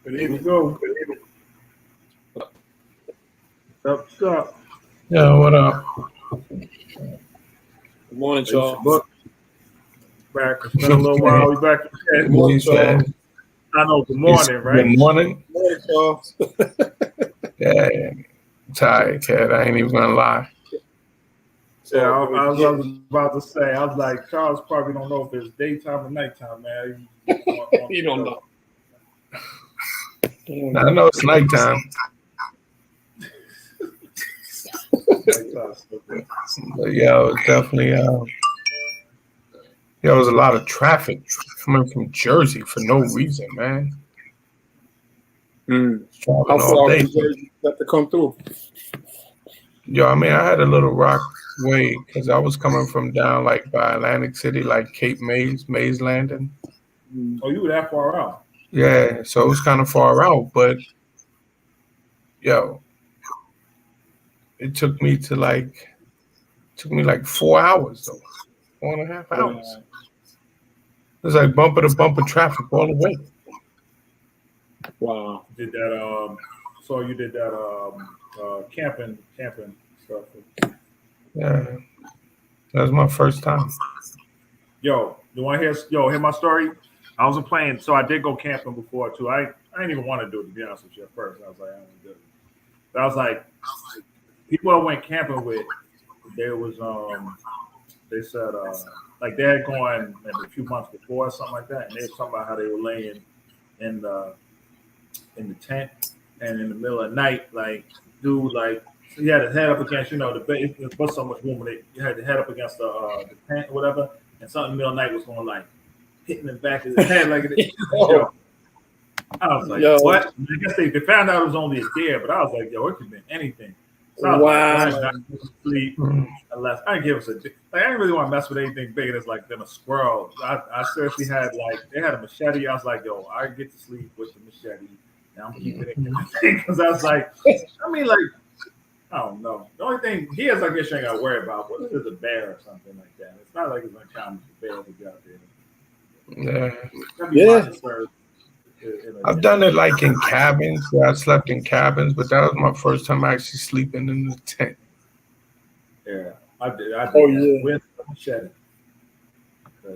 Good evening. Go. What's up? Yeah, what up? Good morning, It's y'all. book. Back. It's been a little while. We back. Good morning, y'all. I know. Good morning, right? Good morning. Good morning, y'all. Yeah, tired, kid. I ain't even gonna lie. Yeah, I was about to say. I was like, Charles probably don't know if it's daytime or nighttime, man. You don't know. I know it's nighttime. But yeah, it was definitely there was a lot of traffic coming from Jersey for no reason, man. How Traveling all far day. did you have to come through? Yo, I mean, I had a little rock way because I was coming from down like by Atlantic City, like Cape Mays Landing. Oh, you were that far out? Yeah, so it was kind of far out, but yo, it took me like 4 hours though, 4.5 hours. It was like bumper to bumper traffic all the way. Wow. Did that? So you did that? Camping stuff. Yeah, that was my first time. Yo, you want to hear? Yo, hear my story? I wasn't playing, so I did go camping before too. I didn't even want to do it, to be honest with you. At first, I was like, I don't do it. But I was like, people I went camping with, they said like they had gone maybe a few months before or something like that, and they were talking about how they were laying in the tent, and in the middle of the night, like dude, like so you had to head up against, the base. There was so much room, you had to head up against the tent or whatever, and something in the middle of the night was going like hitting the back of his head like it. Yo. I was like, what? I guess they found out it was only a deer, but I was like, yo, it could have been anything. So I was like, I'm not going to sleep unless I give us like I didn't really want to mess with anything bigger than a squirrel. I seriously had they had a machete. I was like, yo, I get to sleep with the machete, and I'm keeping it because I was like, I mean, like, I don't know. The only thing deers, I guess you ain't got to worry about. What if there's a bear or something like that? It's not like it's uncommon for bears to be out there. Yeah. I've done it like in cabins where I slept in cabins, but that was my first time actually sleeping in the tent. Yeah, I did with the machete. I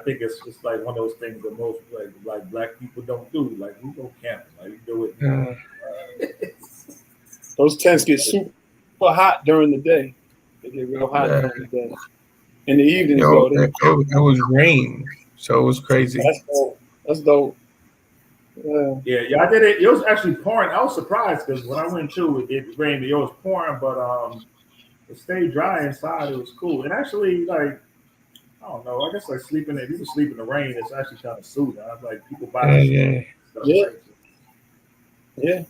think it's just like one of those things that most like black people don't do. Like we go camping, like we do it. Those tents get super hot during the day. They get real hot during the day. In the evenings, though, it was rain, so it was crazy. That's dope. Yeah, I did it. It was actually pouring. I was surprised because when I went to it rained. It was pouring, but it stayed dry inside. It was cool. And actually, like, I don't know. I guess like sleeping if you can sleep in the rain, it's actually kind of soothing. I was like, people buy stuff. Yeah. Yeah,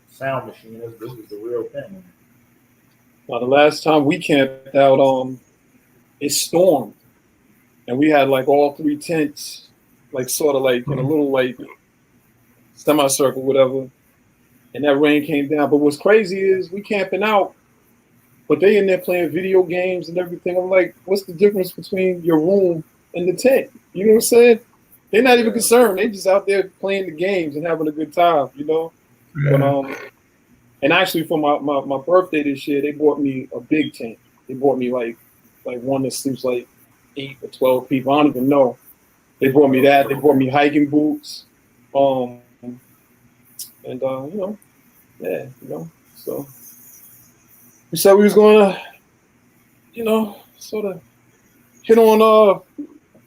sound machine. This is the real thing. Well, the last time we camped out, it stormed, and we had like all three tents, like sort of like in a little like semicircle, whatever. And that rain came down. But what's crazy is we camping out, but they in there playing video games and everything. I'm like, what's the difference between your room and the tent? You know what I'm saying? They're not even concerned. They just out there playing the games and having a good time, Yeah. But and actually for my birthday this year, they bought me a big tent. They bought me like one that sleeps like 8 or 12 people. I don't even know. They brought me that. They brought me hiking boots. So we said we was gonna, sort of hit on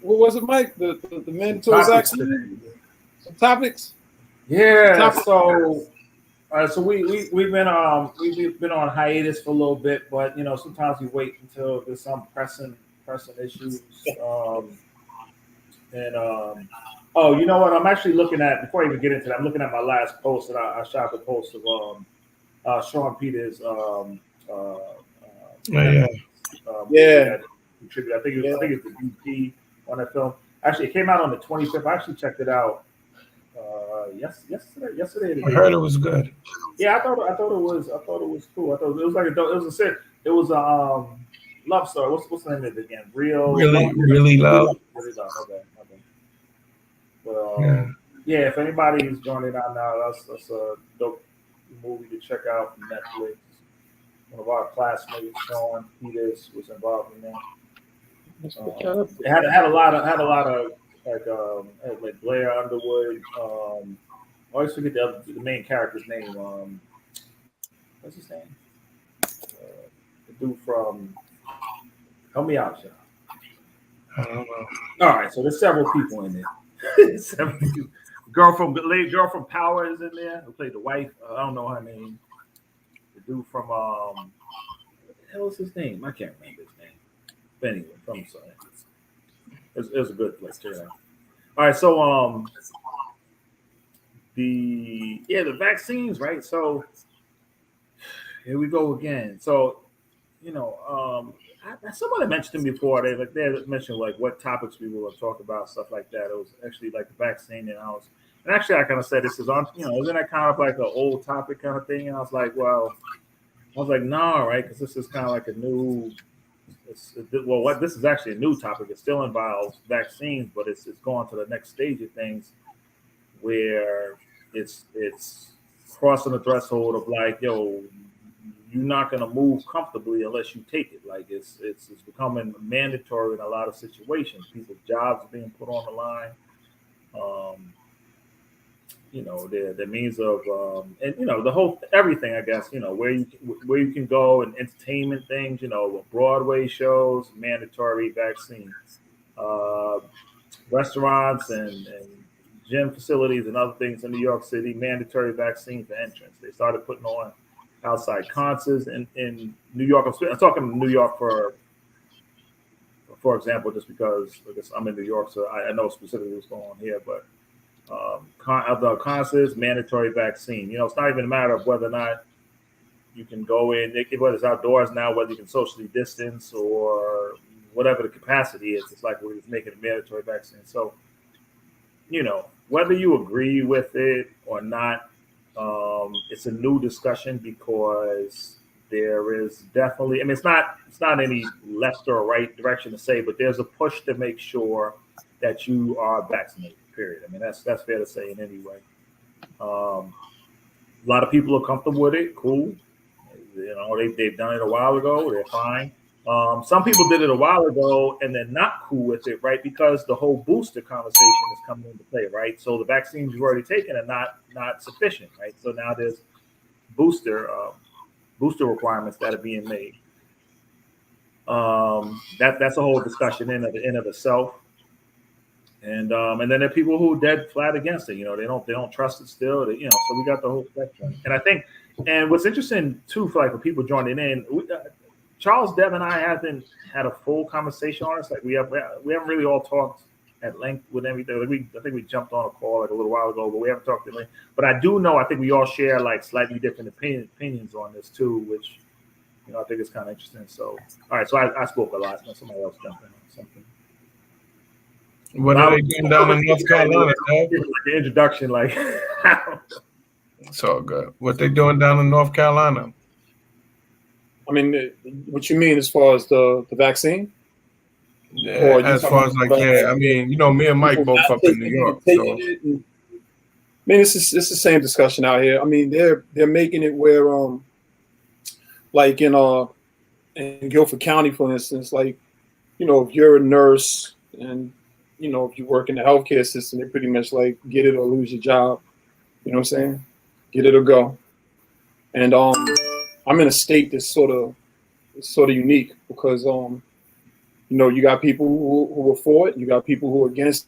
what was it, Mike? The mandatory vaccine? Some topics. Yeah. So we've been on hiatus for a little bit, but sometimes we wait until there's some pressing issues. Oh, you know what? I'm actually looking at before I even get into that. I'm looking at my last post that I shot the post of Sean Peters. Contribute. I think it's the BP on that film. Actually, it came out on the 25th. I actually checked it out. Yesterday. I heard it was good. Yeah, I thought it was cool. I thought it was like it was a love story. What's the name of it again? Really love. Okay. But yeah, if anybody is joining out now, that's a dope movie to check out from Netflix. One of our classmates, Sean Peters, was involved in that. Let's pick that up. It had a lot of like Blair Underwood. I always forget the main character's name. What's his name? The dude from Help Me Out, y'all. I don't know. All right, so there's several people in there. Several people. Girl from Power is in there. Who played the wife? I don't know her name. The dude from what the hell is his name? I can't remember his name. But anyway, I'm sorry. It was a good place. Check it out. All right, so the vaccines, right? So here we go again. So somebody mentioned before. They mentioned like what topics we were going to talk about, stuff like that. It was actually like the vaccine, and actually I kind of said this is on, isn't that kind of like an old topic kind of thing? And I was like, no, right? Because this is kind of like a new. This is actually a new topic. It still involves vaccines, but it's going to the next stage of things, where it's crossing the threshold of like, yo, you're not going to move comfortably unless you take it. Like it's becoming mandatory in a lot of situations. People's jobs are being put on the line. The means of and the whole everything, I guess, where you can go and entertainment things, Broadway shows, mandatory vaccines, restaurants and gym facilities and other things in New York City, mandatory vaccine for entrance. They started putting on outside concerts in New York. I'm talking New York for example, just because I guess I'm in New York, so I know specifically what's going on here, but outdoor concerts, mandatory vaccine. It's not even a matter of whether or not you can go in, whether it's outdoors now, whether you can socially distance or whatever the capacity is. It's like we're just making a mandatory vaccine. So, whether you agree with it or not, it's a new discussion because there is definitely, it's not any left or right direction to say, but there's a push to make sure that you are vaccinated. Period. That's fair to say in any way. A lot of people are comfortable with it. Cool. They've done it a while ago. They're fine. Some people did it a while ago and they're not cool with it, right? Because the whole booster conversation is coming into play, right? So the vaccines you've already taken are not sufficient, right? So now there's booster requirements that are being made. That's a whole discussion in of itself. And then there are people who are dead flat against it. They don't trust it still. So we got the whole spectrum. And I think, and what's interesting too, for like when people joining in, Charles, Dev, and I haven't had a full conversation on this. Like we haven't really all talked at length with everything. I think we jumped on a call like a little while ago, but we haven't talked at length. But I do know, I think we all share like slightly different opinions on this too, which I think is kind of interesting. So all right, so I spoke a lot. Now somebody else jumped in on something. What are they doing down in North Carolina? Like the introduction, like it's all good. What they doing down in North Carolina? What you mean as far as the vaccine? Yeah, as far as like, me and Mike both up in New York. So. It's the same discussion out here. They're making it where like in Guilford County, for instance, like, if you're a nurse and if you work in the healthcare system, they pretty much like get it or lose your job. You know what I'm saying? Get it or go. And I'm in a state that's sort of unique because you got people who are for it, you got people who are against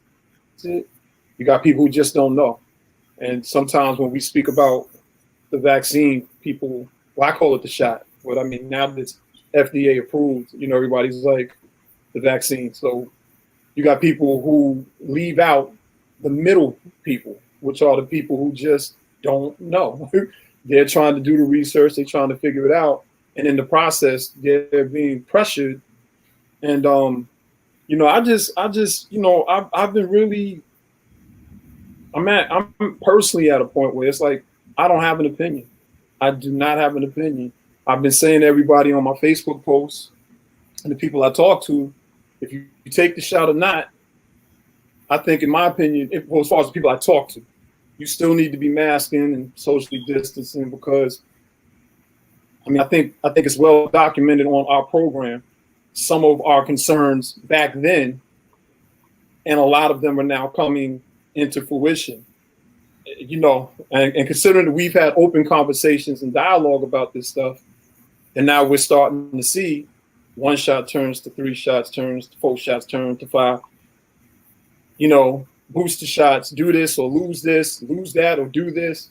it, you got people who just don't know. And sometimes when we speak about the vaccine, people, I call it the shot. But now that it's FDA approved, everybody's like the vaccine. So you got people who leave out the middle people, which are the people who just don't know. They're trying to do the research, they're trying to figure it out, and in the process, they're being pressured. And I've been really, I'm personally at a point where it's like I don't have an opinion. I do not have an opinion. I've been saying to everybody on my Facebook posts and the people I talk to, if you take the shot or not, I think, in my opinion, well, as far as the people I talk to, you still need to be masking and socially distancing because, I mean, I think it's well documented on our program some of our concerns back then, and a lot of them are now coming into fruition. You know, and considering that we've had open conversations and dialogue about this stuff, and now we're starting to see 1 shot turns to 3 shots, turns to 4 shots, turns to 5. You know, booster shots, do this or lose that, or do this.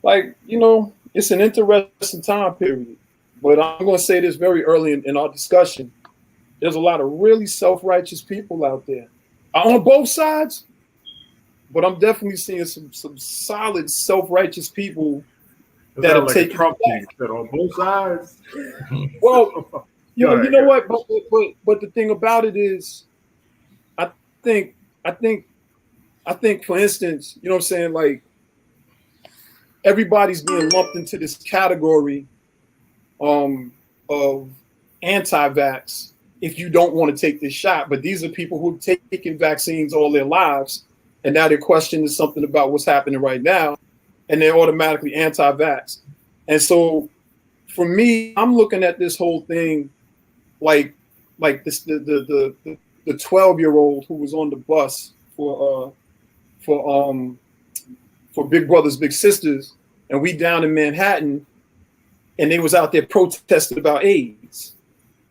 Like, you know, it's an interesting time period. But I'm going to say this very early in our discussion. There's a lot of really self-righteous people out there on both sides, but I'm definitely seeing some solid self-righteous people that are like taking Trump thing that on both sides. Well, you know what? But the thing about it is, I think, for instance, you know what I'm saying? Like, everybody's being lumped into this category of anti-vax if you don't want to take this shot. But these are people who've taken vaccines all their lives, and now they're questioning something about what's happening right now, and they're automatically anti-vax. And so, for me, I'm looking at this whole thing like this the 12-year-old who was on the bus for Big Brothers Big Sisters, and we down in Manhattan, and they was out there protesting about AIDS.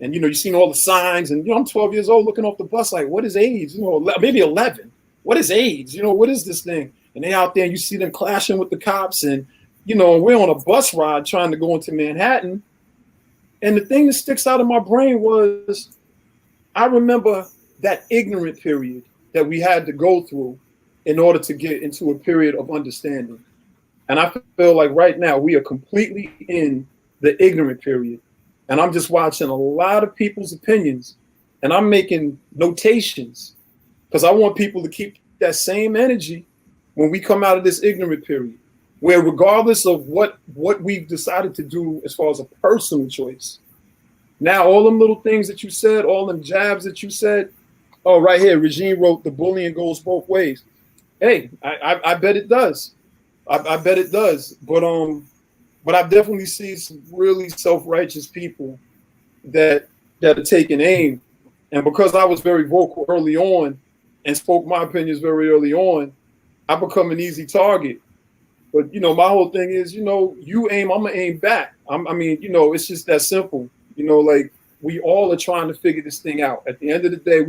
And you know, you seen all the signs, and you know, I'm 12 years old looking off the bus like, what is AIDS? You know, maybe 11. What is AIDS? You know, what is this thing? And they out there, and you see them clashing with the cops, and you know, we're on a bus ride trying to go into Manhattan. And the thing that sticks out of my brain was, I remember that ignorant period that we had to go through in order to get into a period of understanding. And I feel like right now we are completely in the ignorant period. And I'm just watching a lot of people's opinions, and I'm making notations because I want people to keep that same energy when we come out of this ignorant period, where regardless of what we've decided to do as far as a personal choice, now all them little things that you said, all them jabs that you said, oh, right here, Regine wrote, the bullying goes both ways. Hey, I bet it does. I bet it does. But I definitely see some really self-righteous people that are taking aim. And because I was very vocal early on and spoke my opinions very early on, I become an easy target. But, you know, my whole thing is, you know, you aim, I'm going to aim back. I mean, you know, it's just that simple. You know, like, we all are trying to figure this thing out. At the end of the day,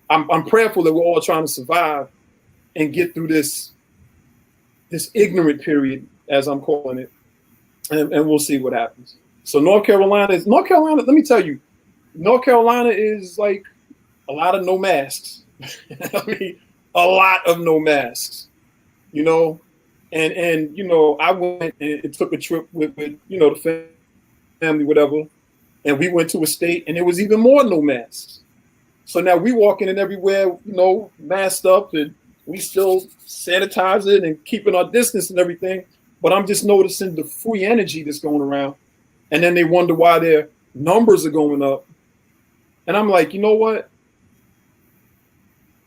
I'm prayerful that we're all trying to survive and get through this ignorant period, as I'm calling it. And we'll see what happens. So North Carolina, let me tell you, North Carolina is like a lot of no masks. I mean, a lot of no masks, you know, and you know, I went and took a trip with you know, the family, whatever, and we went to a state and there was even more no masks. So now we walking in everywhere, you know, masked up, and we still sanitizing and keeping our distance and everything. But I'm just noticing the free energy that's going around. And then they wonder why their numbers are going up. And I'm like, you know what?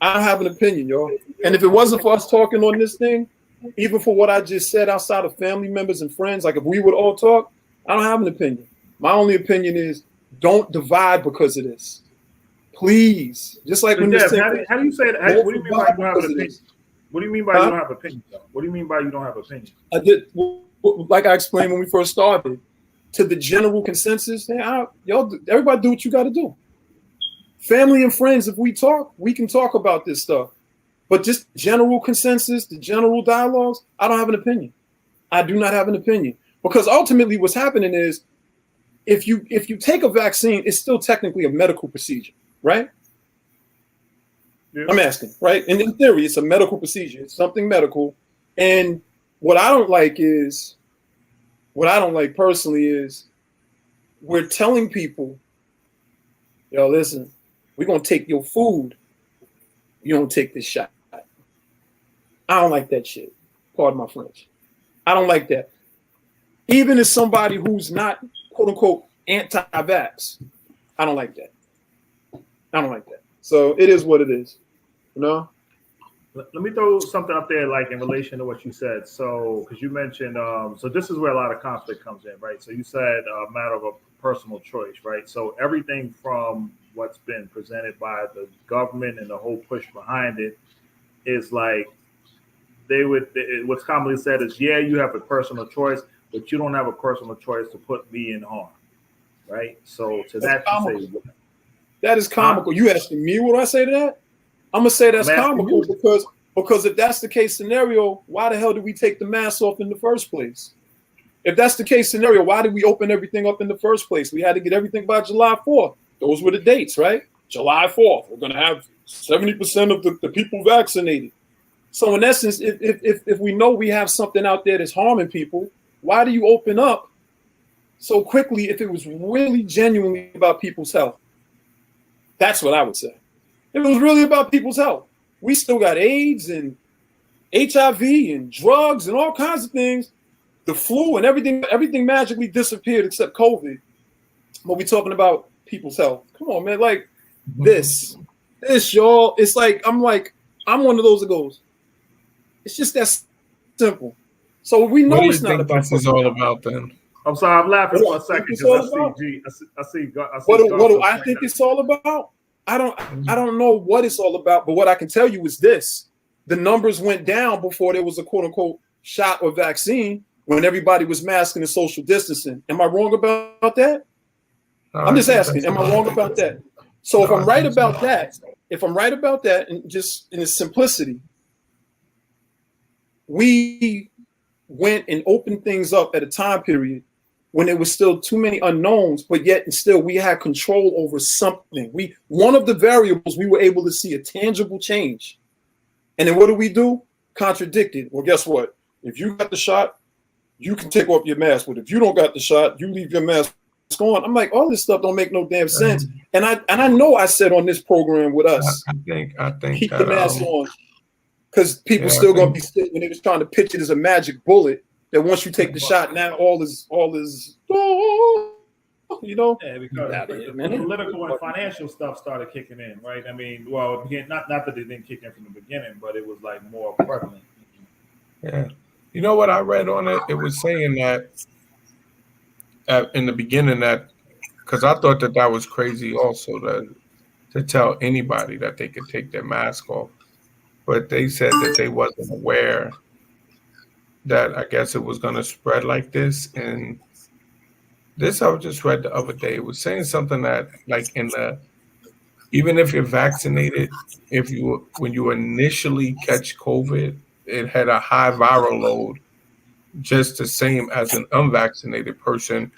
I don't have an opinion, y'all. And if it wasn't for us talking on this thing, even for what I just said outside of family members and friends, like if we would all talk, I don't have an opinion. My only opinion is don't divide because of this. Please. Just like when this thing, how do you say that? What do you mean by you don't have an opinion? What do you mean by you don't have opinion, though? What do you mean by you don't have opinion? I did, like I explained when we first started, to the general consensus, y'all, everybody do what you got to do. Family and friends, if we talk, we can talk about this stuff. But just general consensus, the general dialogues, I don't have an opinion. I do not have an opinion. Because ultimately what's happening is, if you take a vaccine, it's still technically a medical procedure, right? Yeah. I'm asking, right? And in theory, it's a medical procedure. It's something medical. And what I don't like personally is we're telling people, yo, listen, we're going to take your food. You don't take this shot. I don't like that shit. Pardon my French. I don't like that. Even as somebody who's not, quote unquote, anti-vax, I don't like that. I don't like that. So it is what it is, you know? Let me throw something up there, like in relation to what you said. So, because you mentioned, so this is where a lot of conflict comes in, right? So you said a matter of a personal choice, right? So everything from what's been presented by the government and the whole push behind it is like what's commonly said is, yeah, you have a personal choice, but you don't have a personal choice to put me in harm, right? So to That's that you comical. say, That is comical. huh? You asking me what I say to that? I'm gonna say I'm that's asking comical you. because if that's the case scenario, why the hell did we take the mask off in the first place? If that's the case scenario, why did we open everything up in the first place? We had to get everything by July 4th. Those were the dates, right? July 4th. We're gonna have 70% of the people vaccinated. So in essence, if we know we have something out there that's harming people, why do you open up so quickly if it was really genuinely about people's health? That's what I would say. If it was really about people's health. We still got AIDS and HIV and drugs and all kinds of things. The flu and everything magically disappeared except COVID. But we talking about people's health. Come on, man. Like this, y'all. It's like I'm one of those that goes. It's just that simple. So we What know do you it's not think about this is all about then? I'm sorry, I'm laughing what for I a think second it's because all I see about. G, I see What do Garfield I pointing think out. it's all about? I don't know what it's all about, but what I can tell you is this: the numbers went down before there was a quote unquote shot or vaccine when everybody was masking and social distancing. Am I wrong about that? No, I'm I just think asking, that's am I about wrong it. about that? So if No, I I'm right think about so. that, and just in its simplicity, we went and opened things up at a time period when there was still too many unknowns, but yet and still we had control over something. One of the variables we were able to see a tangible change. And then what do? Contradicted. Well, guess what? If you got the shot, you can take off your mask. But if you don't got the shot, you leave your mask on. I'm like, all this stuff don't make no damn sense. And I know I said on this program with us, I think keep the that mask on because people yeah, I still gonna think be sick when they was trying to pitch it as a magic bullet that once you take the shot, now all is you know. Yeah, Get because out of here, the man. political and financial stuff started kicking in, right? I mean, well, again, not that it didn't kick in from the beginning, but it was like more prevalent. yeah. You know what I read on it? It was saying that in the beginning that because I thought that that was crazy also to tell anybody that they could take their mask off, but they said that they wasn't aware that I guess it was going to spread like this. And this I just read the other day. It was saying something that like in the even if you're vaccinated, if you when you initially catch COVID, it had a high viral load, just the same as an unvaccinated person,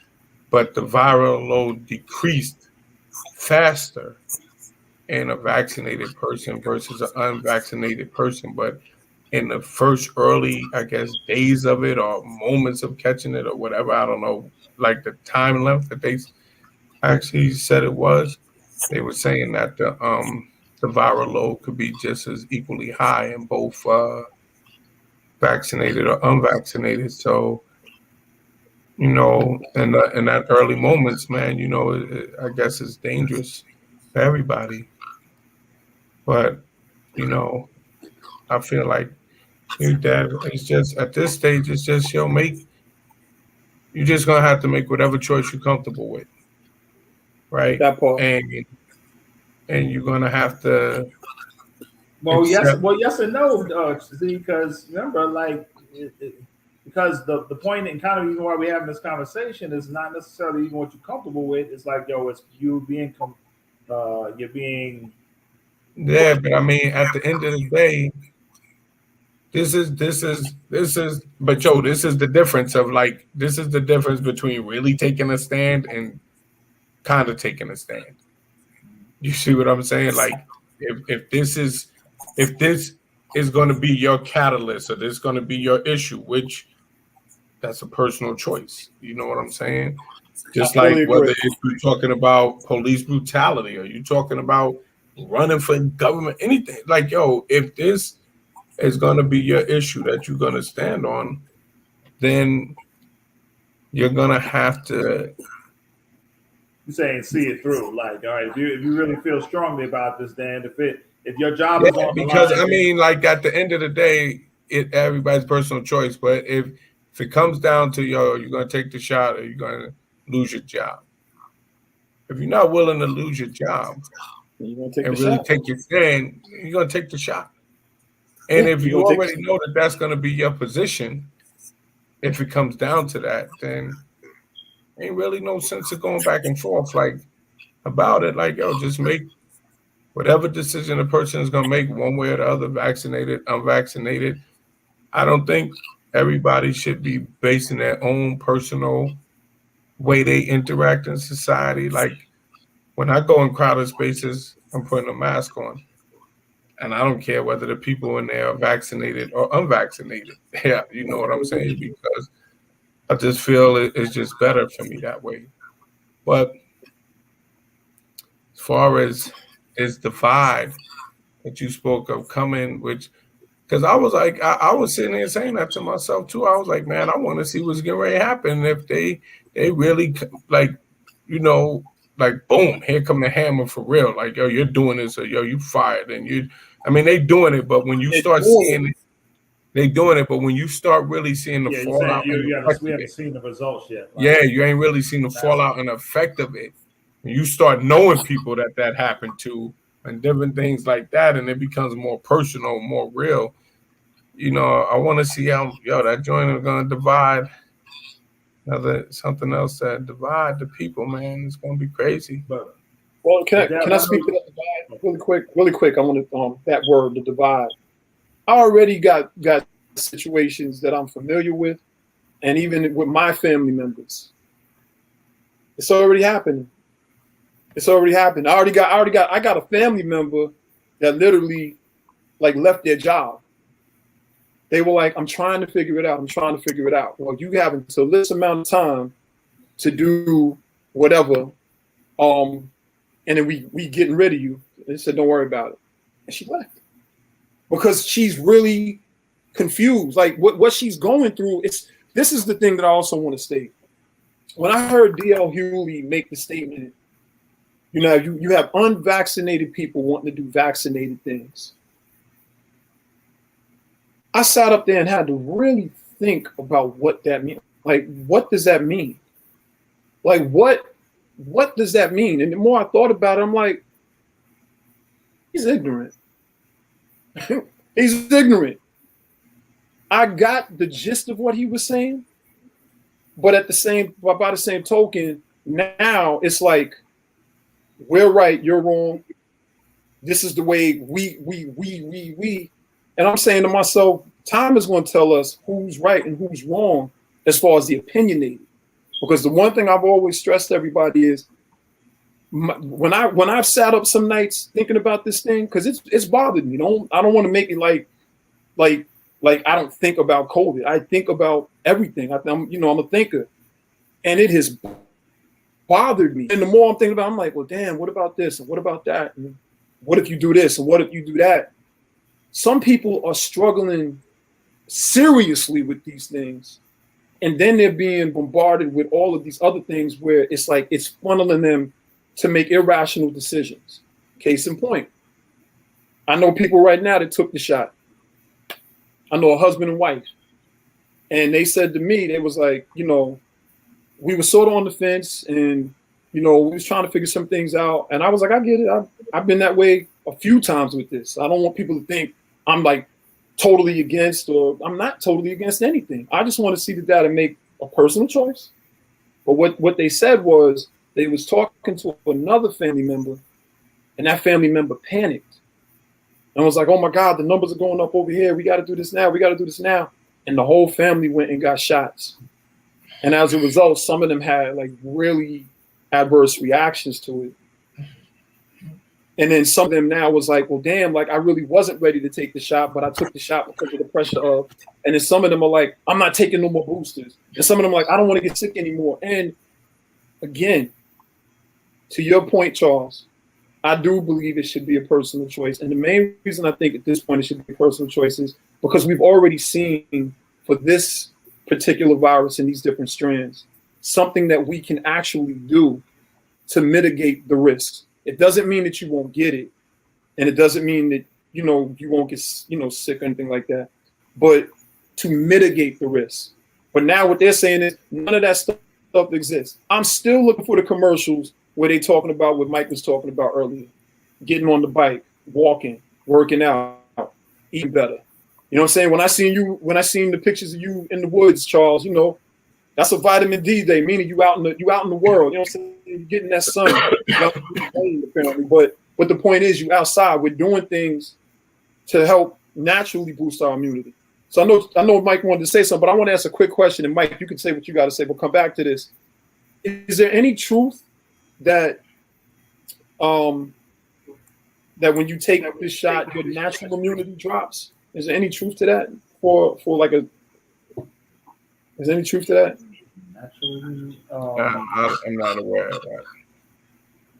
but the viral load decreased faster in a vaccinated person versus an unvaccinated person. But in the first early, I guess, days of it or moments of catching it or whatever, I don't know, like the time length that they actually said it was, they were saying that the viral load could be just as equally high in both vaccinated or unvaccinated. So, you know, in that early moments, man, you know, I guess it's dangerous for everybody. But, you know, I feel like that it's just at this stage, it's just you're just gonna have to make whatever choice you're comfortable with, right? That part. And you're gonna have to accept. Well, yes and no, see, because remember, like, because the point and kind of even why we're having this conversation is not necessarily even what you're comfortable with. It's like, yo, it's you being, you're being Yeah, but I mean, at the end of the day, this is. But Joe, this is the difference of like this is the difference between really taking a stand and kind of taking a stand. You see what I'm saying? Like if this is going to be your catalyst or this is going to be your issue, which that's a personal choice. You know what I'm saying? I Just like fully whether agree. if you're talking about police brutality or you're talking about running for government, anything like yo, if this is going to be your issue that you're going to stand on, then you're going to have to you saying see it through. Like, all right, if you really feel strongly about this, then if your job Yeah, is on the because line, I mean, like at the end of the day, everybody's personal choice. But if it comes down to you're gonna take the shot or you're gonna lose your job. If you're not willing to lose your job You're gonna take and the really shot. take your stand, you're gonna take the shot. And Yeah, if you're you gonna take already know that that's gonna be your position, if it comes down to that, then ain't really no sense of going back and forth like about it. Like, yo, just make whatever decision a person is gonna make one way or the other, vaccinated, unvaccinated. I don't think everybody should be basing their own personal way they interact in society. Like when I go in crowded spaces, I'm putting a mask on. And I don't care whether the people in there are vaccinated or unvaccinated. Yeah, you know what I'm saying? Because I just feel it's just better for me that way. But as far as divide that you spoke of coming, which because I was like, I was sitting there saying that to myself too. I was like, man, I want to see what's getting ready to happen if they really like, you know, like boom, here come the hammer for real. Like, yo, you're doing this, or yo, you fired, and I mean, they doing it, but when you start seeing it, they doing it, but when you start really seeing the yeah, you're saying fallout and the effect we of haven't it, seen the results yet. Like, yeah, you ain't really seen the fallout and effect of it. And you start knowing people that happened to and different things like that, and it becomes more personal, more real. You know, I want to see how that joint is gonna divide something else that divide the people, man. It's gonna be crazy. But well, can I speak to that divide really quick? I want to that word, the divide. I already got situations that I'm familiar with, and even with my family members, it's already happening. It's already happened. I got a family member that literally like left their job. They were like, I'm trying to figure it out. I'm trying to figure it out. Well, you have until this amount of time to do whatever. And then we getting rid of you. They said, don't worry about it. And she left. Because she's really confused. Like what she's going through, this is the thing that I also want to state. When I heard D.L. Hewley make the statement, you know, you have unvaccinated people wanting to do vaccinated things. I sat up there and had to really think about what that means. Like, what does that mean? Like, what does that mean? And the more I thought about it, I'm like, he's ignorant. He's ignorant. I got the gist of what he was saying, but by the same token, now it's like, we're right, you're wrong. This is the way we. And I'm saying to myself, time is going to tell us who's right and who's wrong as far as the opinionated. Because the one thing I've always stressed to everybody is when I've sat up some nights thinking about this thing, because it's bothered me. I don't want to make it like I don't think about COVID. I think about everything. I'm a thinker, and it has bothered me. And the more I'm thinking about it, I'm like, well, damn, what about this and what about that? And what if you do this and what if you do that? Some people are struggling seriously with these things, and then they're being bombarded with all of these other things where it's like it's funneling them to make irrational decisions. Case in point, I know people right now that took the shot. I know a husband and wife, and they said to me, they was like, you know, we were sort of on the fence, and you know, we was trying to figure some things out, and I was like, I get it. I've been that way a few times with this. I don't want people to think I'm like totally against, or I'm not totally against anything. I just want to see the data make a personal choice. But what they said was they was talking to another family member, and that family member panicked and was like, oh my God, the numbers are going up over here. We got to do this now. We got to do this now. And the whole family went and got shots. And as a result, some of them had like really adverse reactions to it. And then some of them now was like, well, damn, like I really wasn't ready to take the shot, but I took the shot because of the pressure of. And then some of them are like, I'm not taking no more boosters. And some of them are like, I don't want to get sick anymore. And again, to your point, Charles, I do believe it should be a personal choice. And the main reason I think at this point it should be a personal choice is because we've already seen for this particular virus in these different strands, something that we can actually do to mitigate the risks. It doesn't mean that you won't get it, and it doesn't mean that you won't get sick or anything like that, but to mitigate the risk. But now what they're saying is none of that stuff exists. I'm still looking for the commercials where they talking about what Mike was talking about earlier, getting on the bike, walking, working out, eating better. You know what I'm saying? When I seen the pictures of you in the woods, Charles, that's a vitamin D day, meaning you out in the world. You know what I'm saying? You're getting that sun. Apparently. But the point is, you outside. We're doing things to help naturally boost our immunity. So I know Mike wanted to say something, but I want to ask a quick question. And Mike, you can say what you got to say. We'll come back to this. Is there any truth that that when you take this shot, your natural immunity drops? Is there any truth to that? Is there any truth to that? Naturally, I'm not aware of that.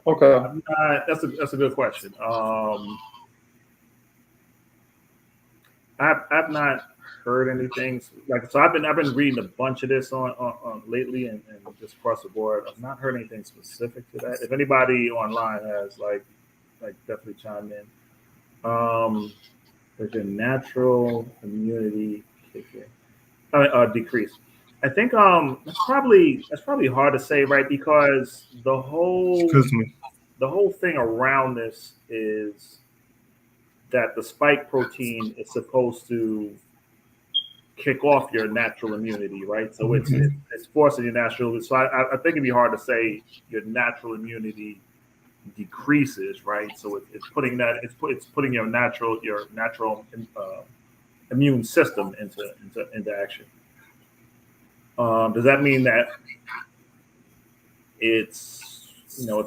Okay, that's a good question. I've not heard anything so. I've been reading a bunch of this on lately and just across the board. I've not heard anything specific to that. If anybody online has like definitely chime in. There's a natural immunity decrease. I think that's probably hard to say, right? Because the whole thing around this is that the spike protein is supposed to kick off your natural immunity, right? So it's forcing your natural. So I think it'd be hard to say your natural immunity decreases, right? So it's putting your natural immune system into action. Does that mean that it's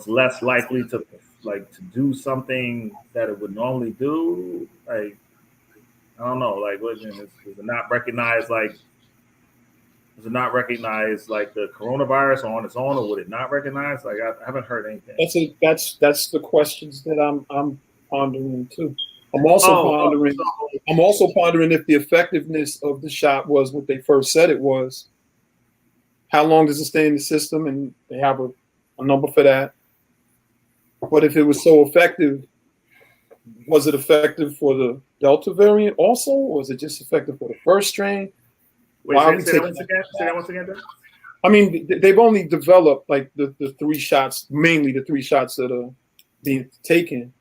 less likely to do something that it would normally do? Like, I don't know. Like, does it not recognize the coronavirus on its own, or would it not recognize? Like, I haven't heard anything. That's the questions that I'm pondering too. I'm also pondering if the effectiveness of the shot was what they first said it was. How long does it stay in the system? And they have a number for that. But if it was so effective, was it effective for the Delta variant also, or was it just effective for the first strain? Wait, say that once again, Dan? I mean, they've only developed like the 3 shots, mainly the 3 shots that are being taken.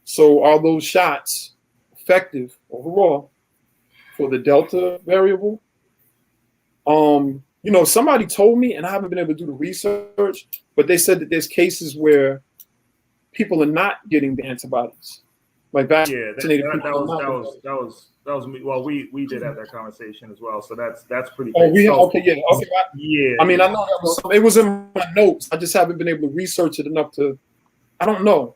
So are those shots effective overall for the Delta variable? Somebody told me, and I haven't been able to do the research, but they said that there's cases where people are not getting the antibodies. Like vaccinated people. That was me. Well, we did have that conversation as well. So that's pretty. Oh, big. Yeah. I mean, I know it was in my notes. I just haven't been able to research it enough to. I don't know,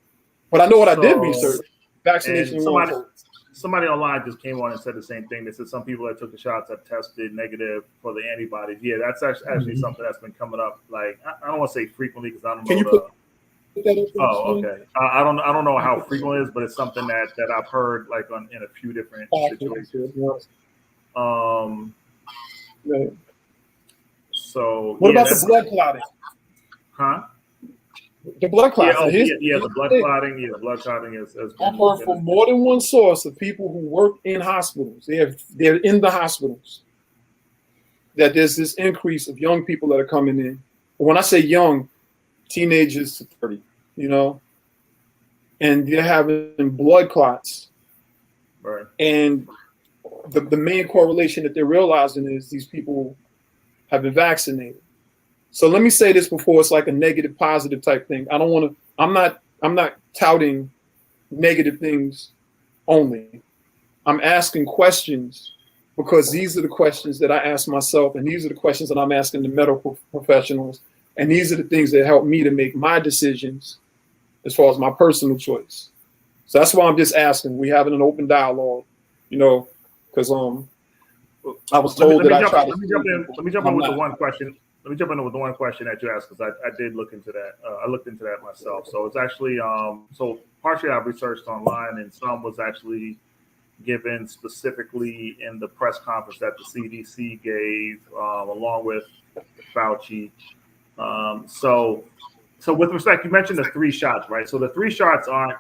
but I know what I did research. Vaccination. Somebody online just came on and said the same thing. They said some people that took the shots have tested negative for the antibodies. Yeah, that's actually something that's been coming up. Like, I don't want to say frequently because I don't know. Okay. I don't know how frequent it is, but it's something that I've heard in a few different situations. So what about the blood clotting? Huh? The blood clotting. The blood clotting. Yeah, the blood clotting is. I've heard from more than one source of people who work in hospitals. They're in the hospitals. That there's this increase of young people that are coming in. When I say young, teenagers to 30, and they're having blood clots. Right. And the main correlation that they're realizing is these people have been vaccinated. So let me say this before it's like a negative positive type thing. I'm not touting negative things only. I'm asking questions because these are the questions that I ask myself, and these are the questions that I'm asking the medical professionals. And these are the things that help me to make my decisions as far as my personal choice. So that's why I'm just asking. We're having an open dialogue, because I was told that I tried to. Let me jump in with the one question. Let me jump in with the one question that you asked, because I did look into that. I looked into that myself. So it's actually so partially I've researched online, and some was actually given specifically in the press conference that the CDC gave, along with Fauci. So So with respect, you mentioned the 3 shots, right? So the 3 shots aren't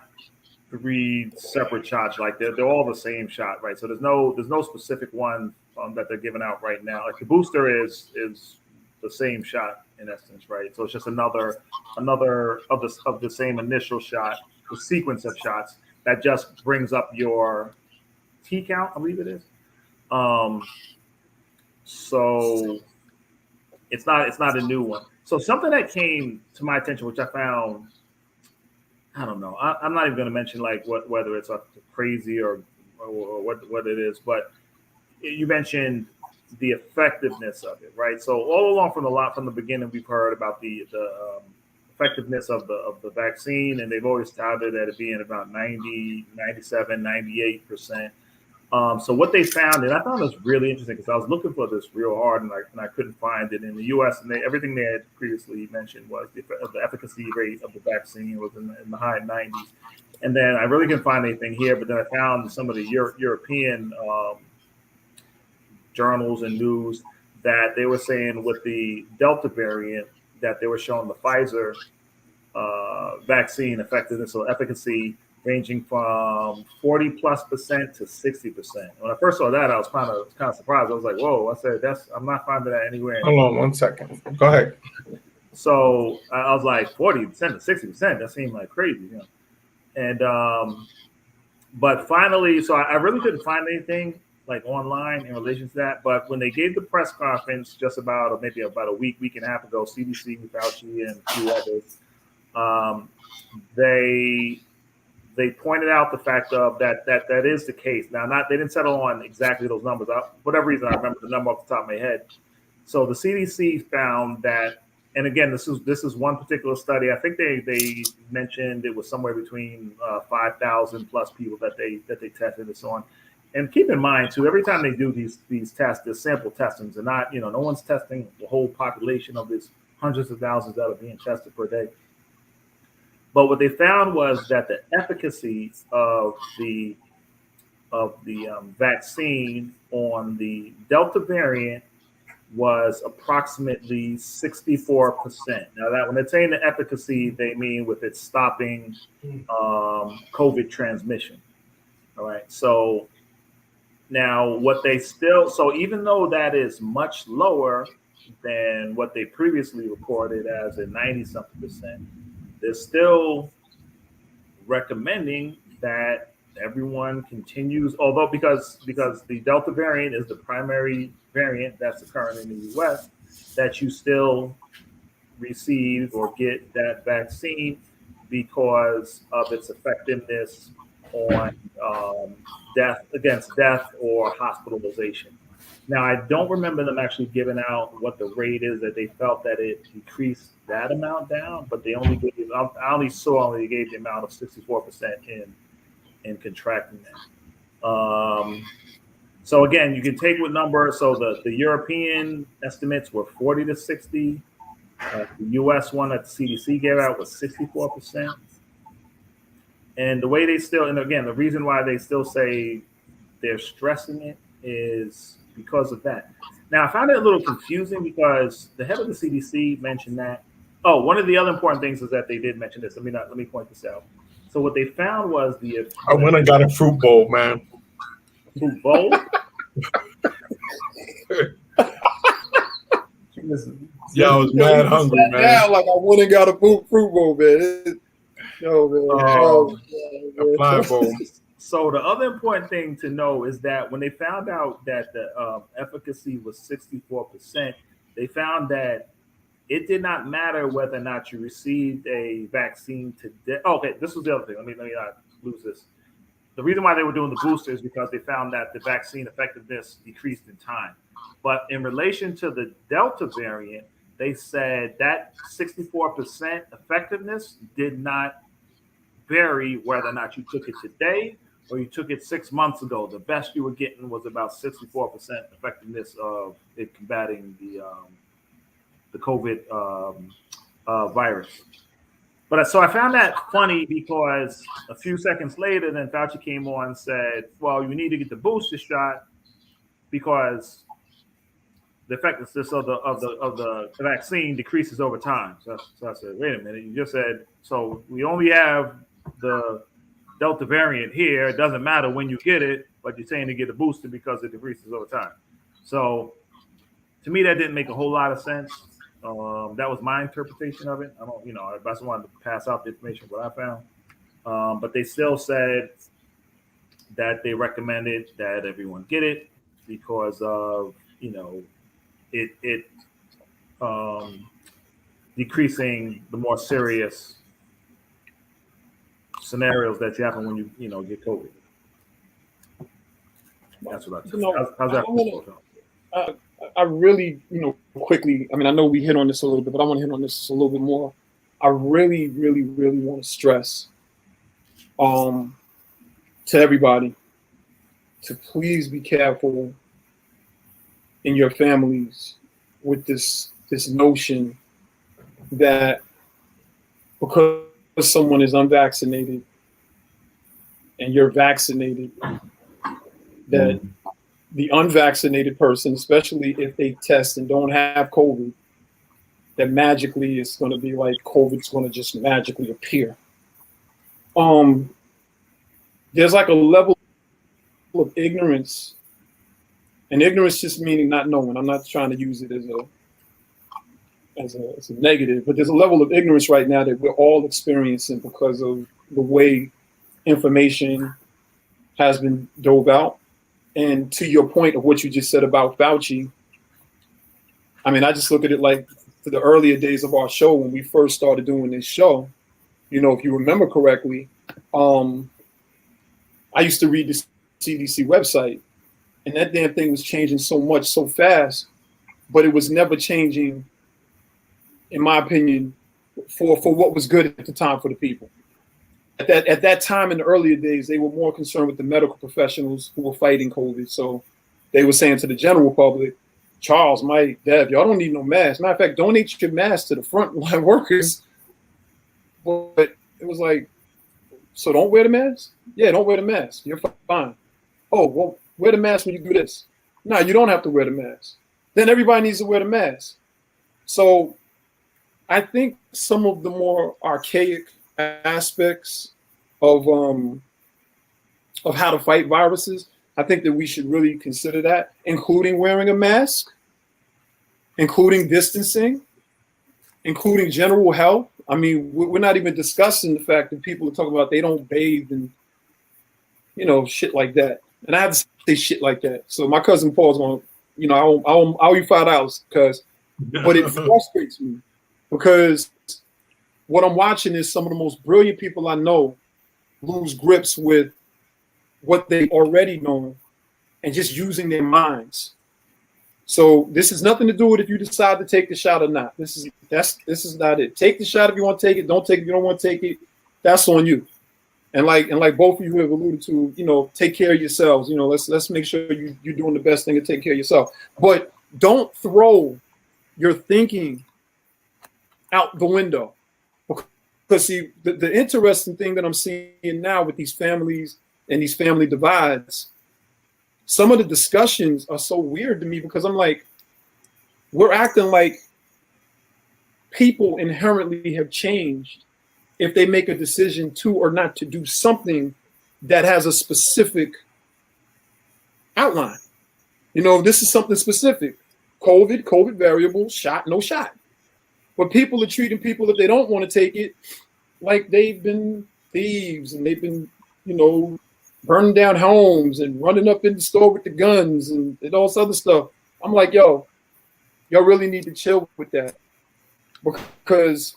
3 separate shots. Like they're all the same shot, right? So there's no specific one that they're giving out right now. Like the booster is the same shot in essence, right? So it's just another of the same initial shot, the sequence of shots that just brings up your T count, I believe it is. So it's not a new one. So something that came to my attention, which I found, I don't know. I'm not even going to mention like whether it's crazy or what it is, but you mentioned the effectiveness of it, right? So all along from the beginning, we've heard about the effectiveness of the vaccine, and they've always touted that it being about 90, 97, 98%. So what they found, and I found this really interesting because I was looking for this real hard and I couldn't find it in the U.S. And everything they had previously mentioned was the efficacy rate of the vaccine was in the high 90s. And then I really couldn't find anything here, but then I found some of the European journals and news that they were saying with the Delta variant that they were showing the Pfizer vaccine effectiveness or efficacy ranging from 40+% to 60%. When I first saw that, I was kind of surprised. I was like, "Whoa!" I said, I'm not finding that anywhere." Hold on 1 second. Go ahead. So I was like, 40% to 60%. That seemed like crazy, you know. And but finally, so I really couldn't find anything like online in relation to that. But when they gave the press conference just maybe about a week and a half ago, CDC, Fauci, and a few others, they pointed out the fact of that is the case. Now, they didn't settle on exactly those numbers. For whatever reason, I remember the number off the top of my head. So the CDC found that, and again, this is one particular study. I think they mentioned it was somewhere between 5,000 plus people that they tested and so on. And keep in mind too, every time they do these tests, they're sample testings, and not no one's testing the whole population of these hundreds of thousands that are being tested per day. But what they found was that the efficacy of the vaccine on the Delta variant was approximately 64%. Now, that when they're saying the efficacy, they mean with it stopping COVID transmission. All right. So now so even though that is much lower than what they previously reported as a 90-something%, they're still recommending that everyone continues, although because the Delta variant is the primary variant that's occurring in the US, that you still receive or get that vaccine because of its effectiveness on death or hospitalization. Now, I don't remember them actually giving out what the rate is that they felt that it decreased that amount down, but they only gave, I only saw they gave the amount of 64% in contracting that. So again, you can take what number. So the European estimates were 40 to 60. The U.S. one that the CDC gave out was 64%. And the way they still, and again, the reason why they still say they're stressing it is because of that. Now, I found it a little confusing because the head of the CDC mentioned that. Oh, one of the other important things is that they did mention this. Let me point this out. So what they found was I went and got a fruit bowl, man. Fruit bowl? Yeah, I was mad hungry, man. Now, like I went and got a fruit bowl, man. A fly bowl. So the other important thing to know is that when they found out that the efficacy was 64%, they found that it did not matter whether or not you received a vaccine today. Okay, this was the other thing. Let me not lose this. The reason why they were doing the booster is because they found that the vaccine effectiveness decreased in time. But in relation to the Delta variant, they said that 64% effectiveness did not vary whether or not you took it today or you took it 6 months ago. The best you were getting was about 64% effectiveness of it combating the COVID virus. But so I found that funny because a few seconds later, then Fauci came on and said, well, you need to get the booster shot because the effectiveness of the vaccine decreases over time. So I said, wait a minute, you just said so we only have the Delta variant here. It doesn't matter when you get it, but you're saying to get a booster because it decreases over time. So to me, that didn't make a whole lot of sense. That was my interpretation of it. I don't, I just wanted to pass out the information what I found. But they still said that they recommended that everyone get it because of it decreasing the more serious scenarios that you happen when you get COVID. That's what I think. How's that? I really, quickly, I mean, I know we hit on this a little bit, but I want to hit on this a little bit more. I really, really, really want to stress to everybody to please be careful in your families with this notion that because someone is unvaccinated and you're vaccinated, that the unvaccinated person, especially if they test and don't have COVID, that magically it's going to be like COVID's going to just magically appear. There's like a level of ignorance, and ignorance just meaning not knowing. I'm not trying to use it as a negative, but there's a level of ignorance right now that we're all experiencing because of the way information has been dove out. And to your point of what you just said about Fauci, I mean, I just look at it like the earlier days of our show when we first started doing this show. If you remember correctly, I used to read the CDC website, and that damn thing was changing so much so fast, but it was never changing, in my opinion, for what was good at the time for the people. At that time in the earlier days, they were more concerned with the medical professionals who were fighting COVID. So they were saying to the general public, Charles, Mike, Dev, y'all don't need no mask. Matter of fact, donate your mask to the frontline workers. But it was like, so don't wear the mask? Yeah, don't wear the mask. You're fine. Oh, well, wear the mask when you do this. No, you don't have to wear the mask. Then everybody needs to wear the mask. So I think some of the more archaic aspects of how to fight viruses, I think that we should really consider that, including wearing a mask, including distancing, including general health. I mean, we're not even discussing the fact that people are talking about they don't bathe and shit like that. And I have to say shit like that. So my cousin Paul's going, I'll owe you $5 but it frustrates me because what I'm watching is some of the most brilliant people I know lose grips with what they already know and just using their minds. So this has nothing to do with if you decide to take the shot or not. This is not it. Take the shot if you want to take it. Don't take it if you don't want to take it. That's on you. And like both of you have alluded to, take care of yourselves. Let's make sure you're doing the best thing to take care of yourself. But don't throw your thinking out the window. Because see, the interesting thing that I'm seeing now with these families and these family divides, some of the discussions are so weird to me because I'm like, we're acting like people inherently have changed if they make a decision to or not to do something that has a specific outline. This is something specific. COVID variable, shot, no shot. But people are treating people if they don't want to take it like they've been thieves and they've been, burning down homes and running up in the store with the guns and all this other stuff. I'm like, y'all really need to chill with that. Because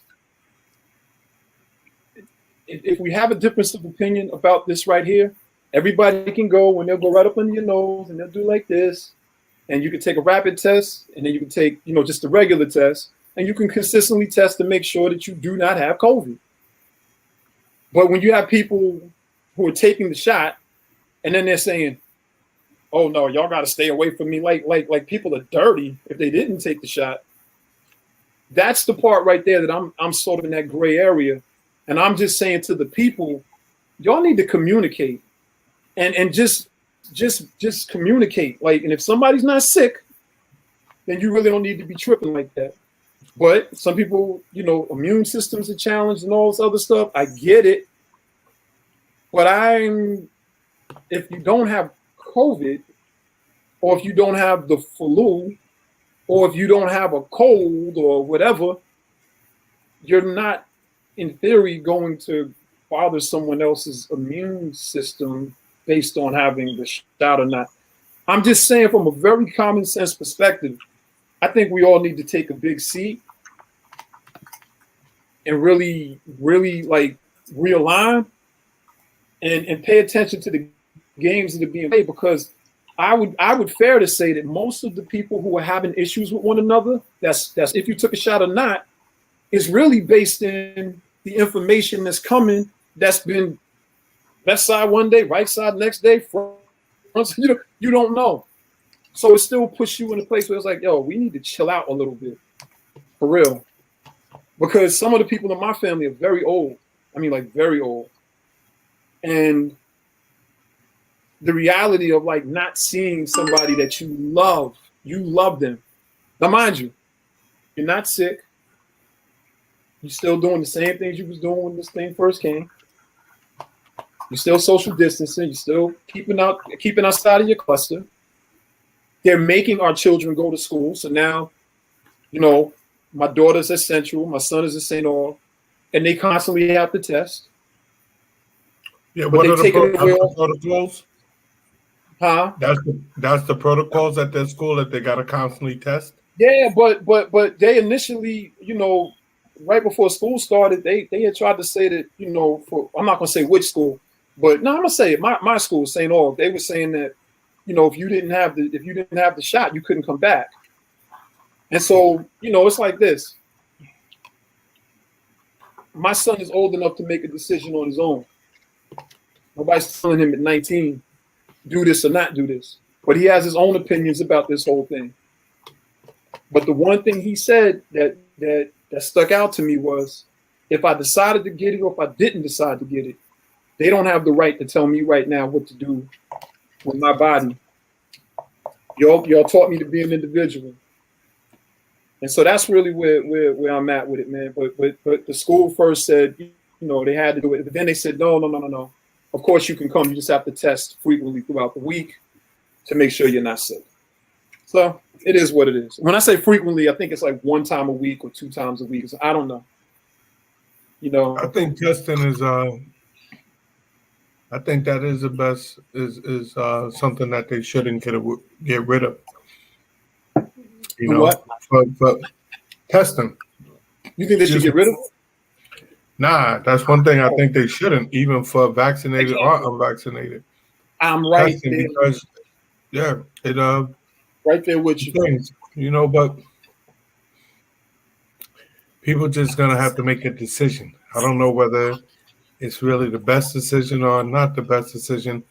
if we have a difference of opinion about this right here, everybody can go and they'll go right up under your nose and they'll do like this. And you can take a rapid test and then you can take, just a regular test. And you can consistently test to make sure that you do not have COVID. But when you have people who are taking the shot and then they're saying, oh no, y'all got to stay away from me. Like people are dirty if they didn't take the shot. That's the part right there that I'm sort of in that gray area. And I'm just saying to the people, y'all need to communicate and just communicate. And if somebody's not sick, then you really don't need to be tripping like that. But some people, immune systems are challenged and all this other stuff. I get it. But if you don't have COVID, or if you don't have the flu, or if you don't have a cold or whatever, you're not, in theory, going to bother someone else's immune system based on having the shot or not. I'm just saying, from a very common sense perspective, I think we all need to take a big seat and really, really like realign and pay attention to the games that are being played, because I would fair to say that most of the people who are having issues with one another, that's if you took a shot or not, is really based in the information that's coming, that's been left side one day, right side next day, front. You don't know. So it still puts you in a place where it's like, yo, we need to chill out a little bit, for real. Because some of the people in my family are very old. I mean, like very old. And the reality of like not seeing somebody that you love them. Now, mind you, you're not sick. You're still doing the same things you was doing when this thing first came. You're still social distancing. You're still keeping outside of your cluster. They're making our children go to school. So now, my daughter's at Central, my son is at St. Aug, and they constantly have to test. Yeah, what are the protocols? Huh? That's the protocols at their school, that they gotta constantly test. Yeah, but they initially, right before school started, they had tried to say that, I'm not gonna say which school, but no, I'm gonna say it. My school, St. Aug, they were saying that, if you didn't have the shot, you couldn't come back. And so, it's like this. My son is old enough to make a decision on his own. Nobody's telling him at 19, do this or not do this. But he has his own opinions about this whole thing. But the one thing he said that stuck out to me was, if I decided to get it or if I didn't decide to get it, they don't have the right to tell me right now what to do with my body. Y'all taught me to be an individual. And so that's really where I'm at with it, man. But the school first said, they had to do it. But then they said, no. Of course you can come. You just have to test frequently throughout the week to make sure you're not sick. So it is what it is. When I say frequently, I think it's like 1 time a week or 2 times a week. So I don't know. I think testing is I think that is the best, is something that they shouldn't get rid of. What? For testing. You think they should get rid of it? Nah, that's one thing I think they shouldn't, even for vaccinated or unvaccinated. I'm right there. Because, it right there with you. But people just gonna have to make a decision. I don't know whether it's really the best decision or not the best decision.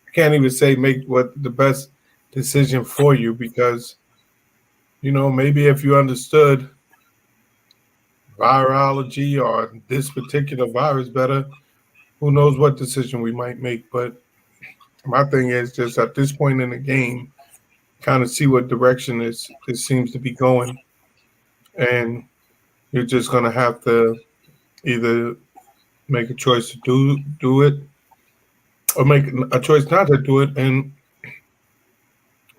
I can't even say make what the best decision for you, because maybe if you understood virology or this particular virus better, who knows what decision we might make. But my thing is just at this point in the game, kind of see what direction it seems to be going. And you're just going to have to either make a choice to do it, or make a choice not to do it and